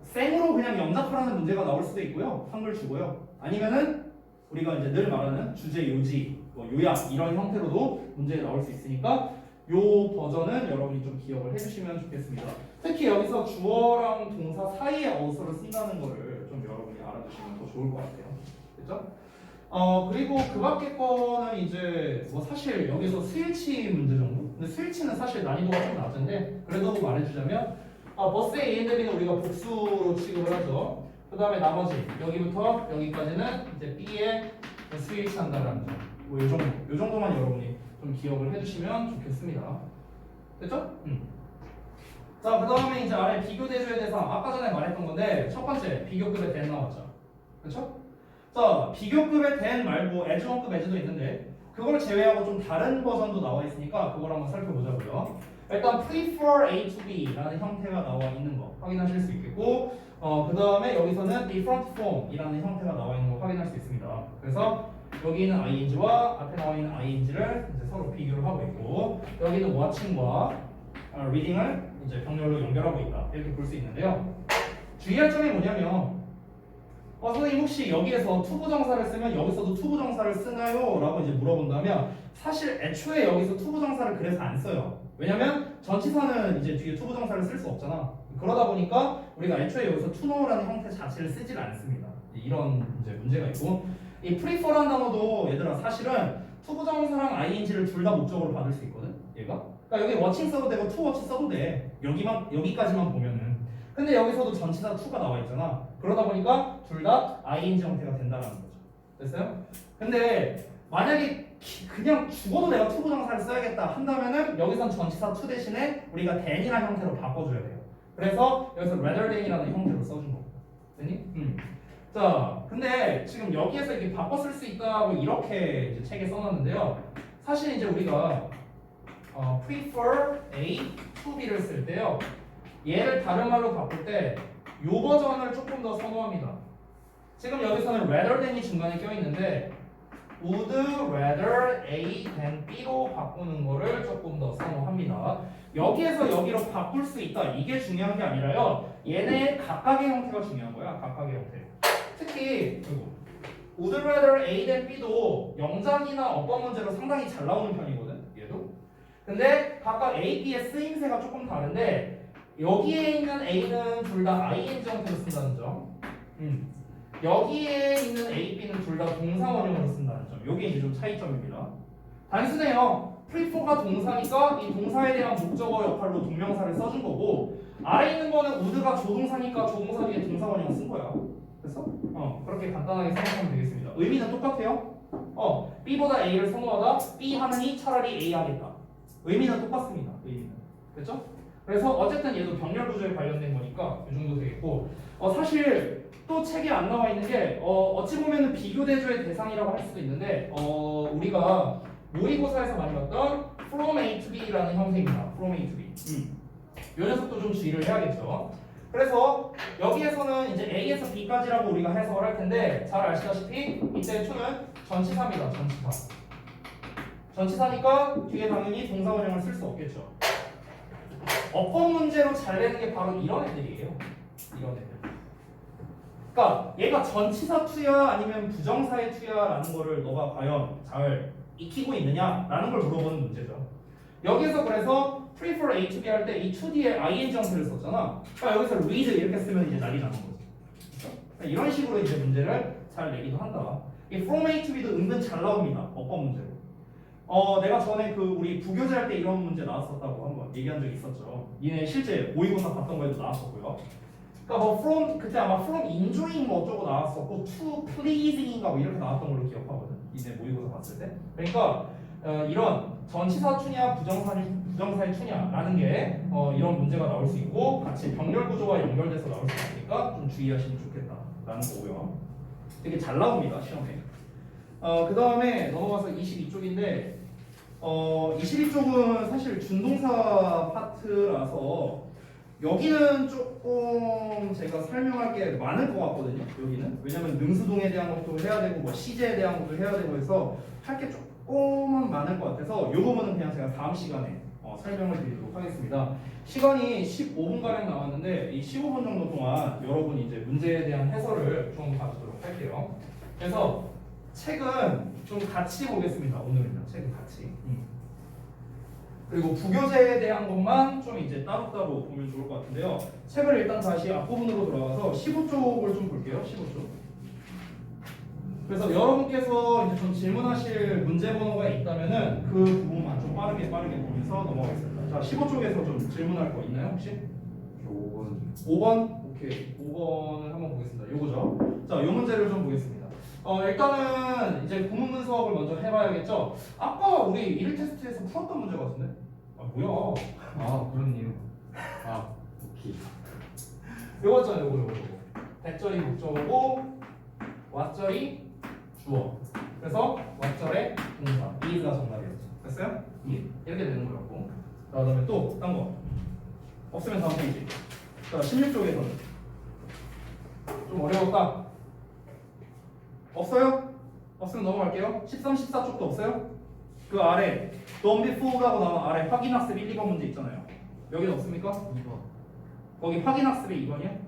Speaker 1: 생으로 그냥 영작하라는 문제가 나올 수도 있고요. 한글 주고요. 아니면은 우리가 이제 늘 말하는 주제, 요지, 뭐 요약 이런 형태로도 문제에 나올 수 있으니까 요 버전은 여러분이 좀 기억을 해주시면 좋겠습니다. 특히 여기서 주어랑 동사 사이에 어서를 쓴다는 거를 좀 여러분이 알아두시면 더 좋을 것 같아요. 그렇죠? 그리고 그 밖에 거는 이제 뭐 사실 여기서 스위치 문제 정도? 근데 스위치는 사실 난이도가 좀 낮은데 그래도 말해주자면 버스의 A, and B는 우리가 복수로 취급을 하죠. 그 다음에 나머지 여기부터 여기까지는 이제 B에 스위치 한다라는 점. 뭐요 정도만 여러분이 좀 기억을 해주시면 좋겠습니다. 됐죠? 자, 그 다음에 이제 아래 비교 대조의 대상. 아까 전에 말했던 건데 첫 번째 비교급의 된 나왔죠. 그렇죠? 자, 비교급의 된 말고 에즈원급 에즈도 있는데 그걸 제외하고 좀 다른 버전도 나와 있으니까 그걸 한번 살펴보자고요. 일단 prefer A to B라는 형태가 나와 있는 거 확인하실 수 있겠고 그 다음에 여기서는 different form이라는 형태가 나와 있는 거 확인할 수 있습니다. 그래서 여기 있는 ing와 앞에 나와 있는 ing를 이제 서로 비교를 하고 있고 여기는 watching과 reading을 이제 병렬로 연결하고 있다 이렇게 볼 수 있는데요. 주의할 점이 뭐냐면 선생님 혹시 여기에서 투부정사를 쓰면 여기서도 투부정사를 쓰나요? 라고 이제 물어본다면 사실 애초에 여기서 투부정사를 그래서 안 써요. 왜냐면 전치사는 이제 뒤에 투부정사를 쓸 수 없잖아. 그러다 보니까 우리가 애초에 여기서 투노라는 형태 자체를 쓰질 않습니다. 이런 이제 문제가 있고 이 prefer라는 단어도 얘들아 사실은 투부정사랑 ing를 둘 다 목적으로 받을 수 있거든. 얘가. 그러니까 여기 watching 써도 되고 to watch 써도 돼. 여기까지만 보면은. 근데 여기서도 전치사 to가 나와 있잖아. 그러다 보니까 둘 다 ing 형태가 된다는 거죠. 됐어요? 근데 만약에 그냥 죽어도 내가 투부정사를 써야겠다 한다면은 여기선 전치사 to 대신에 우리가 than이라는 형태로 바꿔줘야 돼요. 그래서 여기서 rather than이라는 형태로 써준 거고. 됐니? 자, 근데 지금 여기에서 이렇게 바꿔 쓸 수 있다고 이렇게 이제 책에 써놨는데요. 사실 이제 우리가 prefer A to B를 쓸 때요. 얘를 다른 말로 바꿀 때 이 버전을 조금 더 선호합니다. 지금 여기서는 rather than이 중간에 껴있는데 would rather A than B로 바꾸는 거를 조금 더 선호합니다. 여기에서 여기로 바꿀 수 있다. 이게 중요한 게 아니라요. 얘네 각각의 형태가 중요한 거야. 각각의 형태. 특히 would rather A than B도 영작이나 어법 문제로 상당히 잘 나오는 편이거든. 얘도. 근데 각각 A, B의 쓰임새가 조금 다른데 여기에 있는 A는 둘 다 ing 형태로 쓴다는 점. 여기에 있는 A, B는 둘 다 동사 원형으로 쓴다는 점. 요게 이제 좀 차이점입니다. 단순해요. prefer가 동사니까 이 동사에 대한 목적어 역할로 동명사를 써준 거고 아래 있는 거는 would가 조동사니까 조동사 뒤에 동사 원형 쓴 거야. 그래서 그렇게 간단하게 생각하면 되겠습니다. 의미는 똑같아요. B보다 A를 선호하다. B 하느니 차라리 A 하겠다. 의미는 똑같습니다. 의미는. 됐죠? 그래서 어쨌든 얘도 병렬 구조에 관련된 거니까 이 정도 되겠고 사실 또 책에 안 나와 있는 게 어찌 보면은 비교 대조의 대상이라고 할 수도 있는데 우리가 모의고사에서 많이 봤던 from A to B라는 형태입니다. from A to B. 이 녀석도 좀 주의를 해야겠죠. 그래서 여기에서는 이제 A에서 B까지라고 우리가 해석을 할 텐데 잘 아시다시피 이때 to는 전치사입니다. 전치사. 전치사니까 뒤에 당연히 동사 원형을 쓸 수 없겠죠. 어법 문제로 잘 내는 게 바로 이런 애들이에요. 이런 애들. 그러니까 얘가 전치사 투야 아니면 부정사의 투야라는 거를 너가 과연 잘 익히고 있느냐라는 걸 물어보는 문제죠. 여기에서 그래서 prefer A to B 할 때 이 to 뒤에 ing 형태를 썼잖아. 그러니까 여기서 read 이렇게 쓰면 이제 난리 나는 거지. 그러니까 이런 식으로 이제 문제를 잘 내기도 한다. 이 from A to B도 은근 잘 나옵니다. 어법 문제로. 내가 전에 우리 부교재 할 때 이런 문제 나왔었다고 한번 얘기한 적이 있었죠. 얘네 실제 모의고사 봤던 거에도 나왔었고요. 그러니까 뭐 from 그때 아마 from enjoying 뭐 어쩌고 나왔었고 to pleasing인가 뭐 이렇게 나왔던 걸로 기억하거든. 얘네 모의고사 봤을 때. 그러니까 이런 전치사 추냐 부정사의 추냐라는 게 이런 문제가 나올 수 있고 같이 병렬 구조와 연결돼서 나올 수 있으니까 좀 주의하시면 좋겠다라는 거고요. 되게 잘 나옵니다 시험에. 그 다음에 넘어가서 22쪽인데 22쪽은 사실 준동사 파트라서 여기는 조금 제가 설명할 게 많을 것 같거든요. 여기는 왜냐면 능수동에 대한 것도 해야 되고 뭐 시제에 대한 것도 해야 되고 해서 할 게 조금은 많을 것 같아서 이 부분은 그냥 제가 다음 시간에 설명을 드리도록 하겠습니다. 시간이 15분가량 남았는데 이 15분 정도 동안 여러분이 이제 문제에 대한 해설을 좀 봐주도록 할게요. 그래서 책은 좀 같이 보겠습니다. 오늘은요. 책은 같이. 그리고 부교재에 대한 것만 좀 이제 따로따로 보면 좋을 것 같은데요. 책을 일단 다시 앞부분으로 돌아가서 15쪽을 좀 볼게요. 15쪽. 그래서 여러분께서 이제 좀 질문하실 문제 번호가 있다면은 그 부분만 좀 빠르게 보면서 넘어가겠습니다. 자, 15쪽에서 좀 질문할 거 있나요 혹시?
Speaker 3: 5번
Speaker 1: 5번? 오케이. 5번을 한번 보겠습니다. 요거죠. 자, 요 문제를 좀 보겠습니다. 일단은 이제 구문 분석을 먼저 해봐야겠죠. 아까 우리 1 테스트에서 풀었던 문제 같은데? 아, 뭐야?
Speaker 3: 아 그렇네요. 아 오케이.
Speaker 1: 요거잖아요, 요거. 대절이 목적어고, 왓절이 주어. 그래서 왓절의 동사. is가 정답이었죠. 됐어요? 이렇게 되는 거였고. 자, 그다음에 또 딴 거. 없으면 다음 페이지. 자, 16쪽에서는 좀 어려웠다. 없어요? 없으면 넘어갈게요. 13, 14쪽도 없어요? 그 아래 Don't be fooled 하고 나온 아래 확인학습 1, 2번 문제 있잖아요. 여기는 없습니까?
Speaker 5: 2번.
Speaker 1: 거기 확인학습이 2번이요?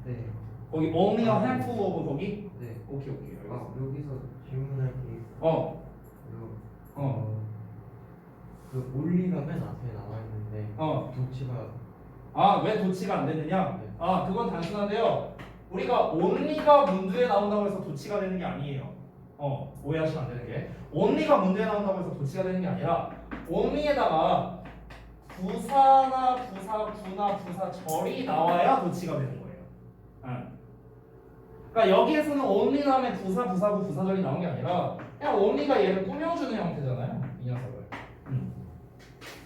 Speaker 5: 네.
Speaker 1: 거기 only a handful of 거기?
Speaker 5: 네.
Speaker 1: 오케이.
Speaker 5: 아
Speaker 1: 알겠어.
Speaker 5: 여기서 질문할 게
Speaker 1: 어.
Speaker 5: 그 올리가 맨 앞에 나와 있는데 도치가
Speaker 1: 아, 왜 도치가 안 되느냐?
Speaker 5: 네.
Speaker 1: 아, 그건 단순한데요. 우리가 only가 문제에 나온다고 해서 도치가 되는 게 아니에요. 오해하시면 안 되는 게 only가 문제에 나온다고 해서 도치가 되는 게 아니라 only에다가 부사나 부사구나 부사절이 나와야 도치가 되는 거예요. 그러니까 여기에서는 only 다음에 부사, 부사구, 부사절이 나온 게 아니라 그냥 only가 얘를 꾸며주는 형태잖아요. 이 녀석을.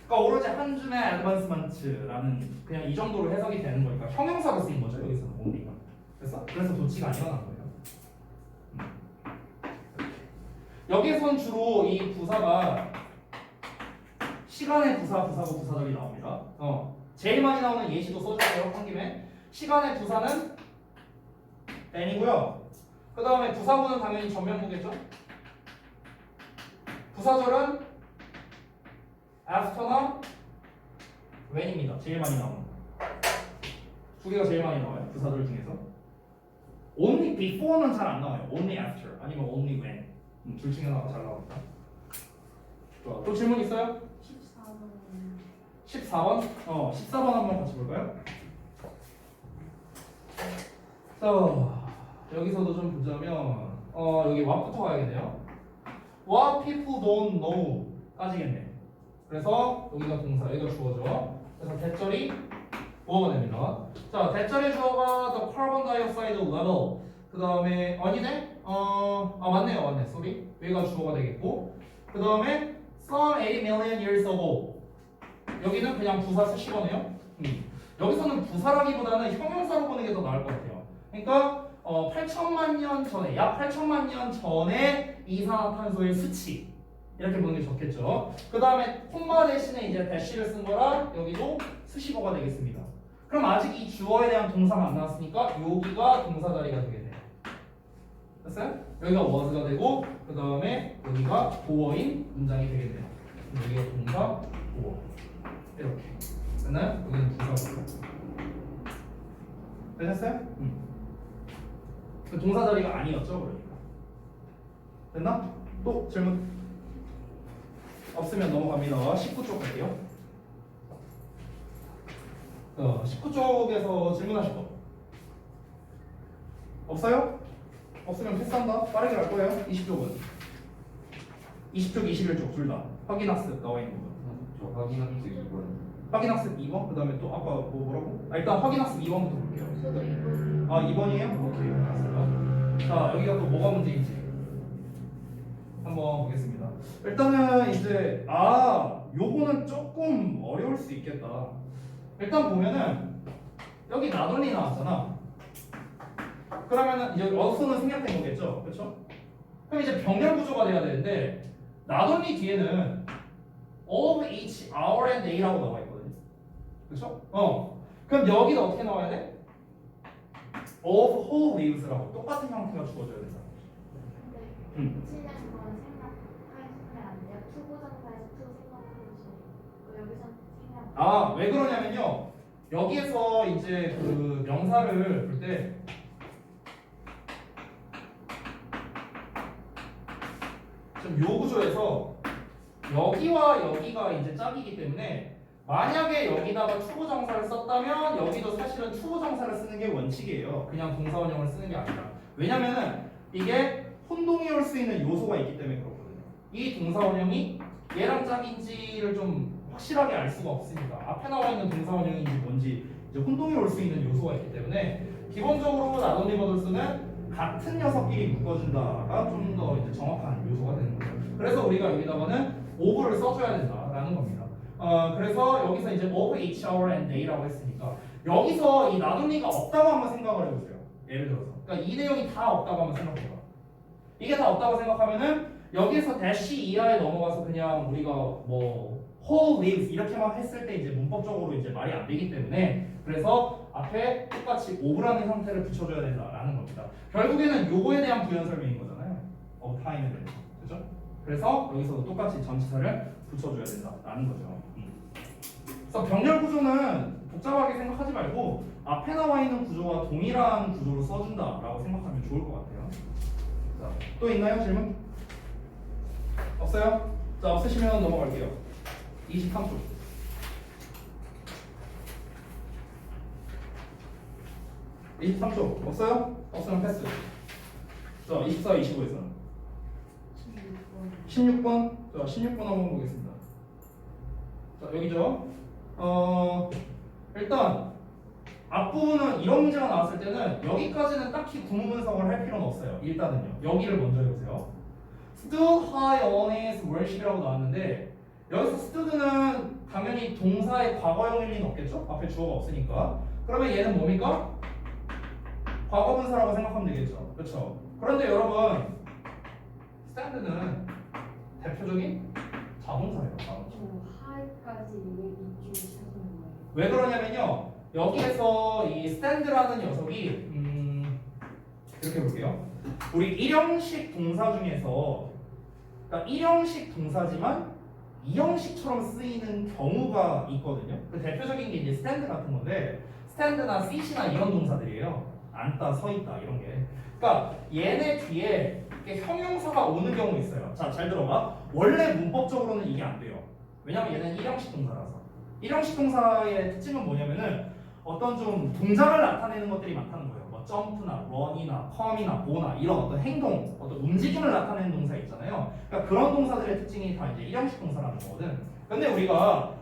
Speaker 1: 그러니까 오로지 한 줌의 advancement라는 그냥 이 정도로 해석이 되는 거니까 형용사로 쓰인 거죠. 여기서는 only가. 그래서 도치가 안 일어난 거예요. 여기선 주로 이 부사가 시간의 부사, 부사구, 부사절이 나옵니다. 제일 많이 나오는 예시도 써줄게요. 한 김에 시간의 부사는 then이고요. 그 다음에 부사구는 당연히 전면부겠죠. 부사절은 after나 when입니다. 제일 많이 나오는 두 개가 제일 많이 나와요. 부사절 중에서 only before는 잘 안 나와요. only after 아니면 only when 둘 중에 하나가 잘 나옵니다. 좋아. 또 질문 있어요?
Speaker 2: 14번
Speaker 1: 14번? 14번 한번 같이 볼까요? 자, 여기서도 좀 보자면 여기 what부터 가야겠네요. What people don't know 까지겠네. 그래서 여기가 동사, 여기가 주어죠. 그래서 대절이 보어가 됩니다. 자, 대절의 주어가 the carbon dioxide level. 그 다음에 아니네? 맞네. sorry. 여기가 주어가 되겠고. 그 다음에 some 80 million years ago. 여기는 그냥 부사 쓰시거네요. 여기서는 부사라기보다는 형용사로 보는 게 더 나을 것 같아요. 그러니까 8천만 년 전에, 약 8천만 년 전에 이산화탄소의 수치 이렇게 보는 게 좋겠죠. 그 다음에 콤마 대신에 이제 대시를 쓴 거라 여기도 수식어가 되겠습니다. 그럼 아직 이 주어에 대한 동사가 안 나왔으니까 여기가 동사 자리가 되게 돼요. 됐어요? 여기가 was가 되고 그 다음에 여기가 보어인 문장이 되겠네요. 여기가 동사, 보어 이렇게 됐나요? 여기는 부사고 되셨어요? 그 동사 자리가 아니었죠, 그러니까. 됐나? 또 질문? 없으면 넘어갑니다. 19쪽 갈게요. 19쪽에서 질문하실 거 없어요? 없으면 패스한다. 빠르게 갈 거예요. 20쪽은 20쪽, 21쪽 둘 다 확인학습 나와 있는 부분.
Speaker 3: 저 확인학습 2번.
Speaker 1: 확인학습 2번, 그 다음에 또 아까 뭐라고? 일단 확인학습 2번부터 볼게요.
Speaker 2: 저도 이거
Speaker 1: 2번이에요? 오케이, 알았어요. 자, 여기가 또 뭐가 문제인지 한번 보겠습니다. 일단은 이제 요거는 조금 어려울 수 있겠다. 일단 보면은 여기 나돌리 나왔잖아. 그러면은 이제 어수는 생략된 거겠죠, 그렇죠? 그럼 이제 병렬 구조가 돼야 되는데 나돌리 뒤에는 of each hour and day라고 나와 있거든요. 그렇죠? 그럼 여기는 어떻게 나와야 돼? of whole lives라고 똑같은 형태가 주어져야 된다.
Speaker 4: 근데 붙이는 건 생각하시면 안 돼요. 투부정사에서 투 생각하듯이 여기서 생각.
Speaker 1: 왜 그러냐면요. 여기에서 이제 그 명사를 볼 때 지금 요 구조에서 여기와 여기가 이제 짝이기 때문에 만약에 여기다가 투부정사를 썼다면 여기도 사실은 투부정사를 쓰는 게 원칙이에요. 그냥 동사원형을 쓰는 게 아니라. 왜냐면은 이게 혼동이 올 수 있는 요소가 있기 때문에 그렇거든요. 이 동사원형이 얘랑 짝인지를 좀 확실하게 알 수가 없습니다. 앞에 나와 있는 동사원형인지 뭔지 이제 혼동이 올 수 있는 요소가 있기 때문에 기본적으로 나돈리버돌스는 같은 녀석끼리 묶어준다가 좀 더 이제 정확한 요소가 되는 거죠. 그래서 우리가 여기다가는 of를 써줘야 된다라는 겁니다. 그래서 여기서 이제 of each hour and day라고 했으니까 여기서 이 나돈리가 없다고 한번 생각을 해보세요. 예를 들어서 그러니까 이 내용이 다 없다고 한번 생각해봐. 이게 다 없다고 생각하면은 여기서 대시 이하에 넘어가서 그냥 우리가 뭐 whole lives 이렇게만 했을 때 이제 문법적으로 이제 말이 안 되기 때문에 그래서 앞에 똑같이 of라는 형태를 붙여줘야 된다라는 겁니다. 결국에는 요거에 대한 부연 설명인 거잖아요. of time에 대해서. 그죠? 그래서 여기서도 똑같이 전치사를 붙여줘야 된다라는 거죠. 그래서 병렬 구조는 복잡하게 생각하지 말고 앞에 나와 있는 구조와 동일한 구조로 써준다라고 생각하면 좋을 것 같아요. 자, 또 있나요? 질문? 없어요? 자, 없으시면 넘어갈게요. 23쪽. 23쪽 없어요? 없으면 패스. 자, 24, 25에서는 16번. 자, 16번 한번 보겠습니다. 자, 여기죠. 일단 앞부분은 이런 문제가 나왔을 때는 여기까지는 딱히 구문 분석을 할 필요는 없어요. 일단은요. 여기를 먼저 해보세요. stood high on his worship이라고 나왔는데 여기서 stood는 당연히 동사의 과거형일 리는 없겠죠? 앞에 주어가 없으니까. 그러면 얘는 뭡니까? 과거분사라고 생각하면 되겠죠. 그렇죠? 그런데 여러분 stand는 대표적인 자동사예요. 자동사.
Speaker 2: 하이까지 왜 밑줄 찾는 거예요?
Speaker 1: 왜 그러냐면요. 여기에서 이 stand라는 녀석이 이렇게 볼게요. 우리 일형식 동사 중에서 그러니까 일형식 동사지만 이형식처럼 쓰이는 경우가 있거든요. 그 대표적인 게 이제 stand 같은 건데 stand나 sit이나 이런 동사들이에요. 앉다, 서 있다 이런 게. 그러니까 얘네 뒤에 이렇게 형용사가 오는 경우 있어요. 자, 잘 들어봐. 원래 문법적으로는 이게 안 돼요. 왜냐면 얘는 일형식 동사라서. 일형식 동사의 특징은 뭐냐면은 어떤 좀 동작을 나타내는 것들이 많다는 거예요. 뭐 점프나 런이나 컴이나 고나 이런 어떤 행동, 어떤 움직임을 나타내는 동사 있잖아요. 그러니까 그런 동사들의 특징이 다 이제 일형식 동사라는 거거든. 근데 우리가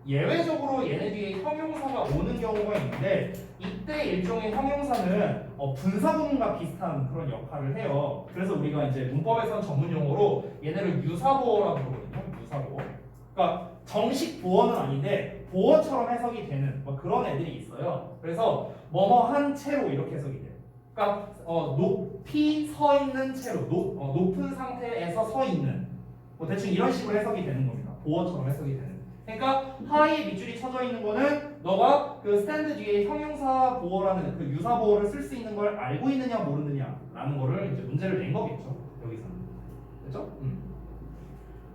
Speaker 1: 예외적으로 얘네 뒤에 형용사가 오는 경우가 있는데 이때 일종의 형용사는 분사구문과 비슷한 그런 역할을 해요. 그래서 우리가 이제 문법에서는 전문 용어로 얘네를 유사보어라고 부르거든요. 유사보어. 그러니까 정식 보어는 아닌데 보어처럼 해석이 되는 뭐 그런 애들이 있어요. 그래서 뭐뭐한 채로 이렇게 해석이 돼요. 그러니까 높이 서 있는 채로 높은 상태에서 서 있는 뭐 대충 이런 식으로 해석이 되는 겁니다. 보어처럼 해석이 되는. 그러니까 하이에 밑줄이 쳐져 있는 거는 너가 그 스탠드 뒤에 형용사 보어라는 그 유사 보어를 쓸 수 있는 걸 알고 있느냐 모르느냐라는 거를 이제 문제를 낸 거겠죠. 여기서는. 그렇죠?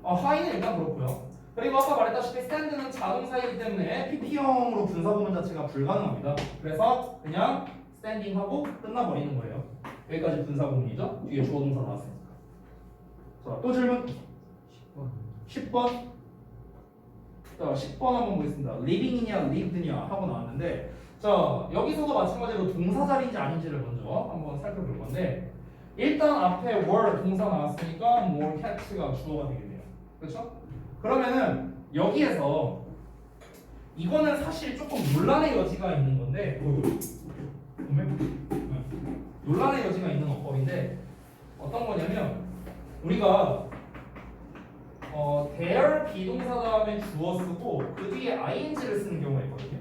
Speaker 1: 하이는 일단 그렇고요. 그리고 아까 말했다시피 스탠드는 자동사이기 때문에 PP형으로 분사구문 자체가 불가능합니다. 그래서 그냥 스탠딩하고 끝나버리는 거예요. 여기까지 분사구문이죠. 뒤에 주어 동사 나왔으니까. 자, 또 질문. 10번. 자, 10번 한번 보겠습니다. living이냐 lived냐 하고 나왔는데 자, 여기서도 마찬가지로 동사 자리인지 아닌지를 먼저 한번 살펴볼 건데 일단 앞에 were 동사 나왔으니까 more cats가 주어가 되겠네요. 그렇죠? 그러면은 여기에서 이거는 사실 조금 논란의 여지가 있는 건데 논란의 여지가 있는 어법인데 어떤 거냐면 우리가 there 비동사 다음에 주어 쓰고 그 뒤에 ing를 쓰는 경우가 있거든요.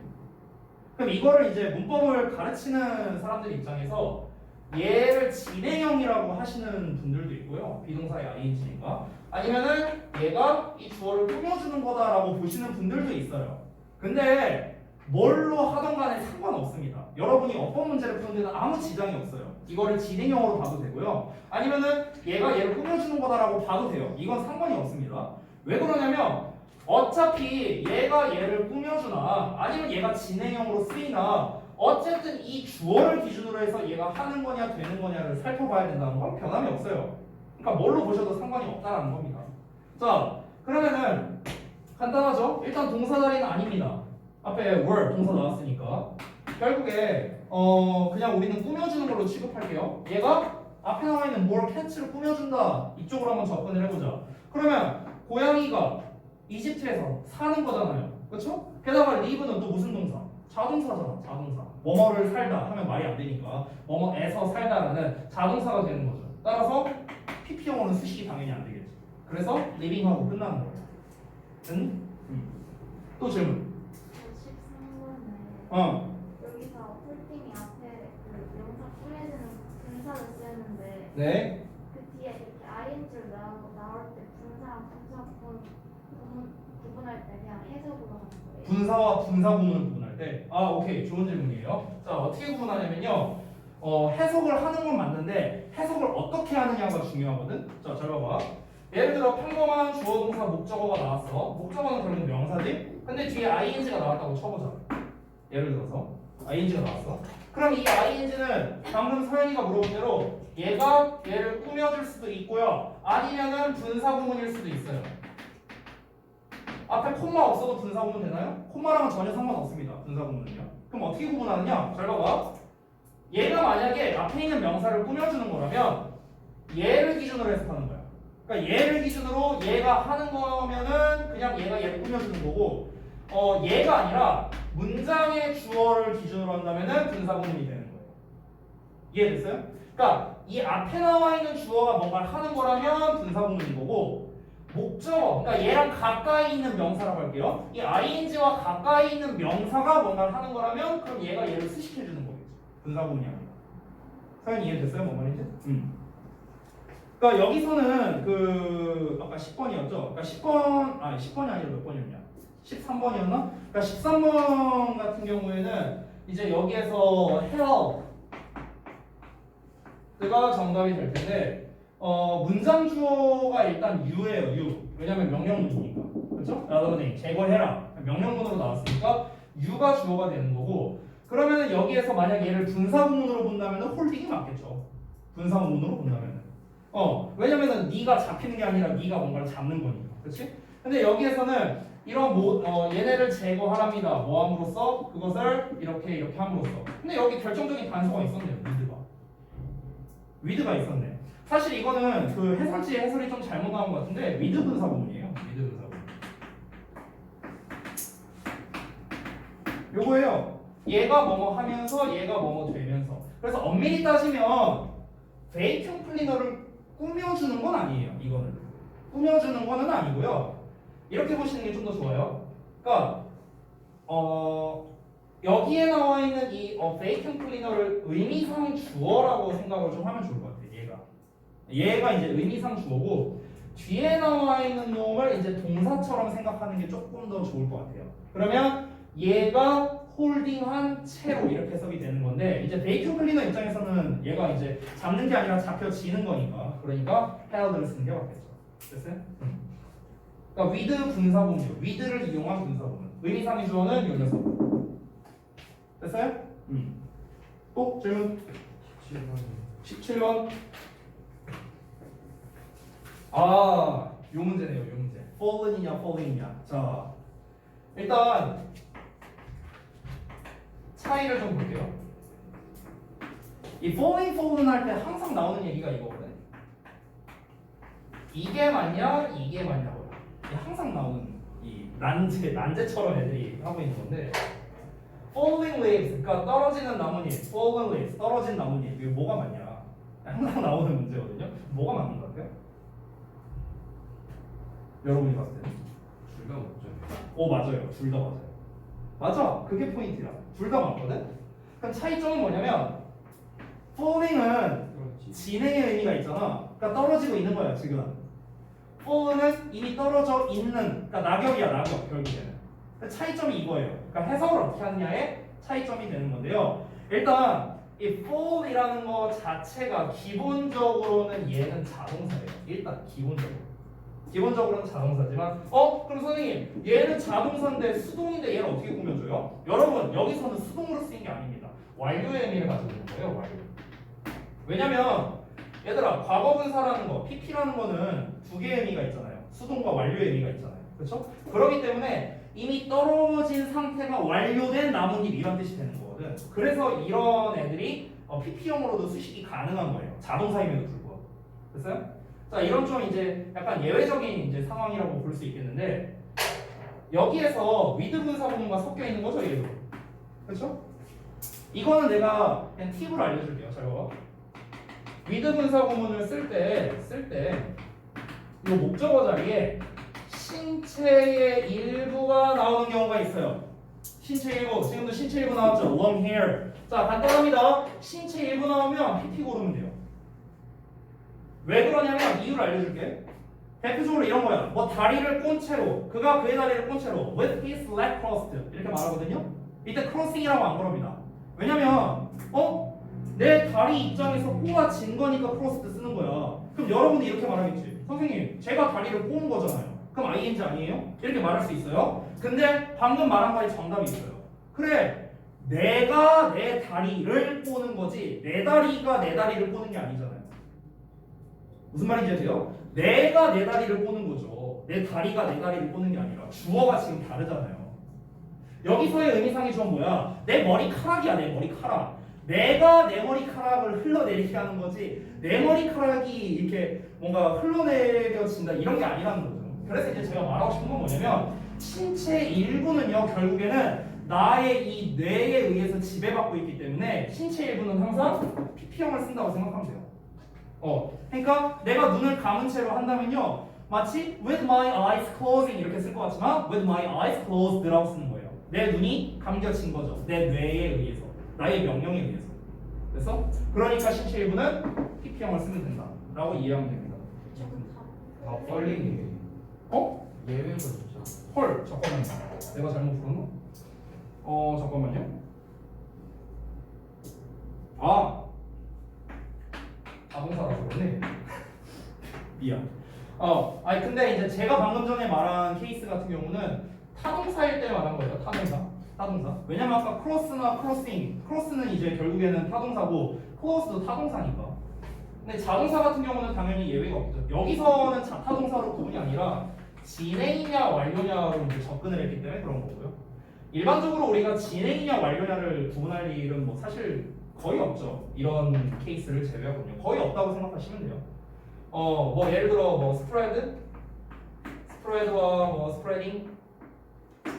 Speaker 1: 그럼 이거를 이제 문법을 가르치는 사람들 입장에서 얘를 진행형이라고 하시는 분들도 있고요. 비동사의 ing니까 아니면은 얘가 이 주어를 꾸며주는 거다라고 보시는 분들도 있어요. 근데 뭘로 하던 간에 상관없습니다. 여러분이 어법 문제를 푸는 데는 아무 지장이 없어요. 이거를 진행형으로 봐도 되고요. 아니면은 얘가 얘를 꾸며주는 거다라고 봐도 돼요. 이건 상관이 없습니다. 왜 그러냐면 어차피 얘가 얘를 꾸며주나 아니면 얘가 진행형으로 쓰이나 어쨌든 이 주어를 기준으로 해서 얘가 하는 거냐 되는 거냐를 살펴봐야 된다는 건 변함이 없어요. 그러니까 뭘로 보셔도 상관이 없다라는 겁니다. 자, 그러면은 간단하죠? 일단 동사 자리는 아닙니다. 앞에 were 동사 나왔으니까 결국에 그냥 우리는 꾸며주는 걸로 취급할게요. 얘가 앞에 나와 있는 more cats를 꾸며준다. 이쪽으로 한번 접근을 해보자. 그러면 고양이가 이집트에서 사는 거잖아요. 그렇죠? 게다가 live는 또 무슨 동사? 자동사잖아. 자동사. 뭐뭐를 살다 하면 말이 안 되니까 뭐뭐에서 살다라는 자동사가 되는 거죠. 따라서 PP용어는 수식이 당연히 안 되겠죠. 그래서 living하고 끝나는 거예요. 또 질문.
Speaker 4: 13번에 여기서 홀딩이 앞에 그 명사 꾸며주는 분사를 쓰였는데
Speaker 1: 네.
Speaker 4: 그 뒤에 이렇게 ing를 나올 때 분사랑 분사 구분할 때 그냥 해석으로 하는 거예요.
Speaker 1: 분사와 분사 구문을 구분할 때, 오케이, 좋은 질문이에요. 자, 어떻게 구분하냐면요, 해석을 하는 건 맞는데 해석을 어떻게 하느냐가 중요하거든. 자, 잘 봐봐. 예를 들어 평범한 주어 동사 목적어가 나왔어. 목적어는 결국 명사지. 근데 뒤에 ing가 나왔다고 쳐보자. 예를 들어서 ing가 나왔어. 그럼 이 ing는 방금 서연이가 물어본 대로 얘가 얘를 꾸며줄 수도 있고요. 아니면은 분사 구문일 수도 있어요. 앞에 콤마 없어도 분사 구문 되나요? 콤마랑은 전혀 상관없습니다. 분사 구문은요. 그럼 어떻게 구분하느냐? 잘 봐봐. 얘가 만약에 앞에 있는 명사를 꾸며주는 거라면 얘를 기준으로 해석하는 거야. 그러니까 얘를 기준으로 얘가 하는 거면은 그냥 얘가 얘를 꾸며주는 거고, 얘가 아니라 문장의 주어를 기준으로 한다면은 분사 구문이 되는 거예요. 이해됐어요? 그러니까 이 앞에 나와 있는 주어가 뭔가를 하는 거라면 분사 구문인 거고, 목적어, 그러니까 얘랑 가까이 있는 명사라고 할게요. 이 ing와 가까이 있는 명사가 뭔가를 하는 거라면 그럼 얘가 얘를 수식해주는 거겠죠. 분사 구문이 아니라. 사연 이해됐어요? 뭔 말인지? 그러니까 여기서는 그 아까 10번이었죠? 그러니까 10번이 아니라 몇 번이었냐? 13번이었나? 그러니까 13번 같은 경우에는 이제 여기에서 help가 정답이 될 텐데 문장 주어가 일단 you예요. you. 왜냐면 명령문이니까. 그렇죠? rather 제거해라. 명령문으로 나왔으니까 you가 주어가 되는 거고, 그러면 여기에서 만약 얘를 분사 구문으로 본다면 홀딩이 맞겠죠. 분사 구문으로 본다면. 왜냐면은 네가 잡히는 게 아니라 네가 뭔가를 잡는 거니까. 그렇지? 근데 여기에서는 이런 얘네를 제거하랍니다. 뭐함으로써? 그것을 이렇게 함으로써. 근데 여기 결정적인 단서가 있었네요. with가 있었네. 사실 이거는 그 해설지의 해설이 좀 잘못 나온 것 같은데 with 분사 구문이에요. with 분사 구문. 요거예요. 얘가 뭐뭐 하면서 얘가 뭐뭐 되면서. 그래서 엄밀히 따지면 베이큐 클리너를 꾸며주는 건 아니에요. 이거는 꾸며주는 거는 아니고요. 이렇게 보시는 게 좀 더 좋아요. 그러니까 여기에 나와 있는 이 베이큐 클리너를 의미상 주어라고 생각을 좀 하면 좋을 것 같아요. 얘가 이제 의미상 주어고 뒤에 나와 있는 놈을 이제 동사처럼 생각하는 게 조금 더 좋을 것 같아요. 그러면 얘가 홀딩한 채로 이렇게 해석이 되는 건데, 이제 베이큐 클리너 입장에서는 얘가 이제 잡는 게 아니라 잡혀지는 거니까, 그러니까 held를 쓰는 게 맞겠죠. 됐어요? 그러니까 with 분사 구문이요. with를 이용한 분사 구문. 의미상의 주어는 요 녀석. 됐어요? 또 질문. 17번. 요 문제네요. 요 문제. fallen이냐 falling이냐. 자, 일단 차이를 좀 볼게요. 이 fallen 할 때 항상 나오는 얘기가 이거거든. 이게 맞냐, 이게 맞냐고요. 이게 항상 나오는 이 난제처럼 애들이 하고 있는 건데, falling leaves, 그러니까 떨어지는 나뭇잎, fallen leaves, 떨어진 나뭇잎, 이게 뭐가 맞냐? 항상 나오는 문제거든요. 뭐가 맞는 것 같아요? 여러분이 봤을 때는?
Speaker 3: 둘 다 맞죠.
Speaker 1: 맞아요. 둘 다 맞아요. 맞아. 그게 포인트야. 둘 다 맞거든? 그럼 차이점은 뭐냐면 falling은
Speaker 3: 그렇지.
Speaker 1: 진행의 의미가 있잖아. 그러니까 떨어지고 있는 거야 지금. fallen은 이미 떨어져 있는, 그러니까 낙엽이야 낙엽 결국에는. 차이점이 이거예요. 그러니까 해석을 어떻게 하느냐에 차이점이 되는 건데요. 일단 이 fall이라는 거 자체가 기본적으로는 얘는 자동사예요. 일단 기본적으로는 자동사지만 그럼 선생님 얘는 자동사인데 수동인데 얘를 어떻게 꾸며줘요? 여러분 여기서는 수동으로 쓰인 게 아닙니다. 완료의 의미를 가지고 있는 거예요. 완료. 왜냐면 얘들아 과거분사라는 거 PP라는 거는 두 개의 의미가 있잖아요. 수동과 완료의 의미가 있잖아요. 그렇죠? 그렇기 때문에 이미 떨어진 상태가 완료된 나뭇잎 이런 뜻이 되는 거거든. 그래서 이런 애들이 PP형으로도 수식이 가능한 거예요. 자동사임에도 불구하고. 됐어요? 자, 이런 좀 이제 약간 예외적인 이제 상황이라고 볼 수 있겠는데 여기에서 with 분사 부분과 섞여 있는 거죠, 얘도. 그렇죠? 이거는 내가 그냥 팁을 알려줄게요. 잘 봐봐. with 분사 구문을 쓸 때 이 목적어 자리에 신체의 일부가 나오는 경우가 있어요. 신체 일부, 지금도 신체 일부 나왔죠. long hair. 자, 간단합니다. 신체 일부 나오면 PP 고르면 돼요. 왜 그러냐면 이유를 알려줄게. 대표적으로 이런 거야. 뭐 다리를 꼰 채로, 그가 그의 다리를 꼰 채로 with his leg crossed 이렇게 말하거든요. 이때 crossing이라고 안 그럽니다. 왜냐면 내 다리 입장에서 꼬아진 거니까 crossed 쓰는 거야. 그럼 여러분이 이렇게 말하겠지. 선생님, 제가 다리를 꼬은 거잖아요. 그럼 ing 아니에요? 이렇게 말할 수 있어요. 근데 방금 말한 거에 정답이 있어요. 그래, 내가 내 다리를 꼬는 거지 내 다리가 내 다리를 꼬는 게 아니잖아요. 무슨 말인지 아세요? 내가 내 다리를 꼬는 거죠. 내 다리가 내 다리를 꼬는 게 아니라 주어가 지금 다르잖아요. 여기서의 의미상의 주어는 뭐야? 내 머리카락이야, 내 머리카락. 내가 내 머리카락을 흘러내리게 하는 거지 내 머리카락이 이렇게 뭔가 흘러내려진다 이런 게 아니라는 거죠. 그래서 이제 제가 말하고 싶은 건 뭐냐면 신체 일부는요 결국에는 나의 이 뇌에 의해서 지배받고 있기 때문에 신체 일부는 항상 PP형을 쓴다고 생각하면 돼요. 그러니까 내가 눈을 감은 채로 한다면요 마치 with my eyes closing 이렇게 쓸 것 같지만 with my eyes closed라고 쓰는 거예요. 내 눈이 감겨진 거죠. 내 뇌에 의해서, 나의 명령에 의해서. 그래서 그러니까 신체 일부는 PP형을 쓰면 된다라고 이해하면 됩니다.
Speaker 5: 다 뻘링이에요. 예외가 진짜.
Speaker 1: 헐, 잠깐만요. 내가 잘못 풀었나? 잠깐만요. 자동사라서 그러네. 미안. 아니 근데 이제 제가 방금 전에 말한 케이스 같은 경우는 타동사일 때 말한 거예요. 타동사. 왜냐면 아까 크로스나 크로싱, 크로스는 이제 결국에는 타동사고 클로스도 타동사니까. 근데 자동사 같은 경우는 당연히 예외가 없죠. 여기서는 자타동사로 구분이 아니라 진행이냐 완료냐로 이제 접근을 했기 때문에 그런 거고요. 일반적으로 우리가 진행이냐 완료냐를 구분할 일은 뭐 사실 거의 없죠. 이런 케이스를 제외하고요. 거의 없다고 생각하시면 돼요. 뭐 예를 들어 뭐 스프레드와 뭐 스프레딩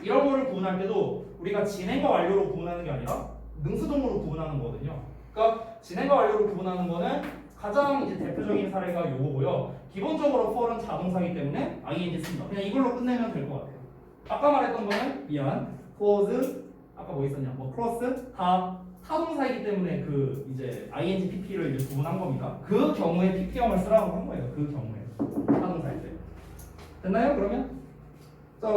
Speaker 1: 이런 거를 구분할 때도 우리가 진행과 완료로 구분하는 게 아니라 능수동으로 구분하는 거거든요. 그러니까 진행과 완료로 구분하는 거는 가장 이제 대표적인 사례가 요거고요. 기본적으로 for은 자동사이기 때문에 ing 씁니다. 그냥 이걸로 끝내면 될 것 같아요. 아까 말했던 거는 clause, 아까 뭐 있었냐? 뭐 cross 다 타동사이기 때문에 그 이제 ing pp를 이제 구분한 겁니다. 그 경우에 pp형을 쓰라고 한 거예요. 그 경우에 타동사일 때. 됐나요? 그러면 자,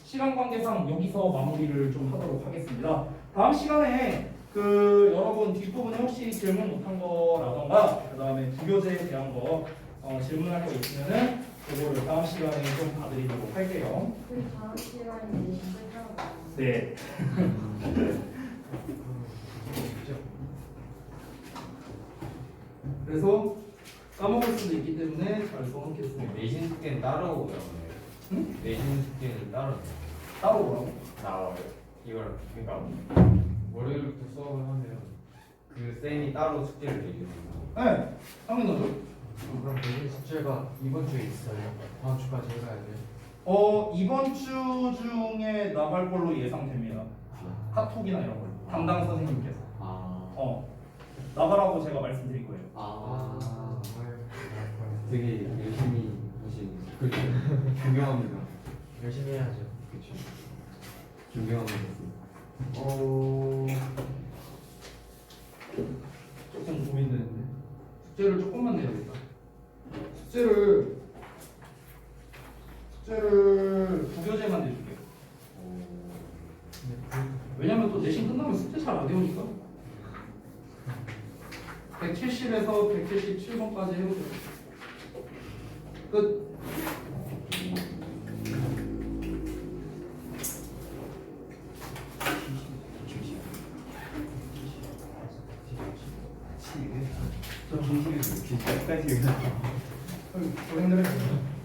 Speaker 1: 시간 관계상 여기서 마무리를 좀 하도록 하겠습니다. 다음 시간에 그 여러분 뒷부분에 혹시 질문 못한 거라던가 그 다음에 부교재에 대한 거 질문할 거 있으면은 그거를 다음 시간에 좀 봐드리도록 할게요.
Speaker 2: 그 다음 시간에 내신 끝나고
Speaker 1: 네. 그래서 까먹을 수도 있기 때문에 잘 써놓겠습니다.
Speaker 3: 내신 숙제는 따로 나오네요.
Speaker 1: 응?
Speaker 3: 내신 숙제는 따로
Speaker 1: 따로 뭐라고?
Speaker 3: 나와요. 이걸 그러니까 월요일부터 수업을 하면 그 쌤이 따로 숙제를 내주는 거.
Speaker 1: 네, 당연하죠.
Speaker 5: 그럼 내일 숙제가 이번 주에 있어요. 다음 주까지 해가야 돼요.
Speaker 1: 이번 주 중에 나갈 걸로 예상됩니다. 카톡이나 이런 걸 담당 선생님께서 나가라고 제가 말씀드린 거예요.
Speaker 3: 되게 열심히 하신 그렇죠. 존경합니다.
Speaker 5: 열심히 해야죠.
Speaker 3: 그렇죠. 존경합니다.
Speaker 1: 조금 고민되는데 숙제를 조금만 내야겠다. 숙제를 부교재만 내줄게요. 왜냐면 또 내신 끝나면 숙제 잘 안 외우니까 170에서 177번까지 해보세요. 끝.
Speaker 3: 저 중식에서
Speaker 1: 고생들 했습니다.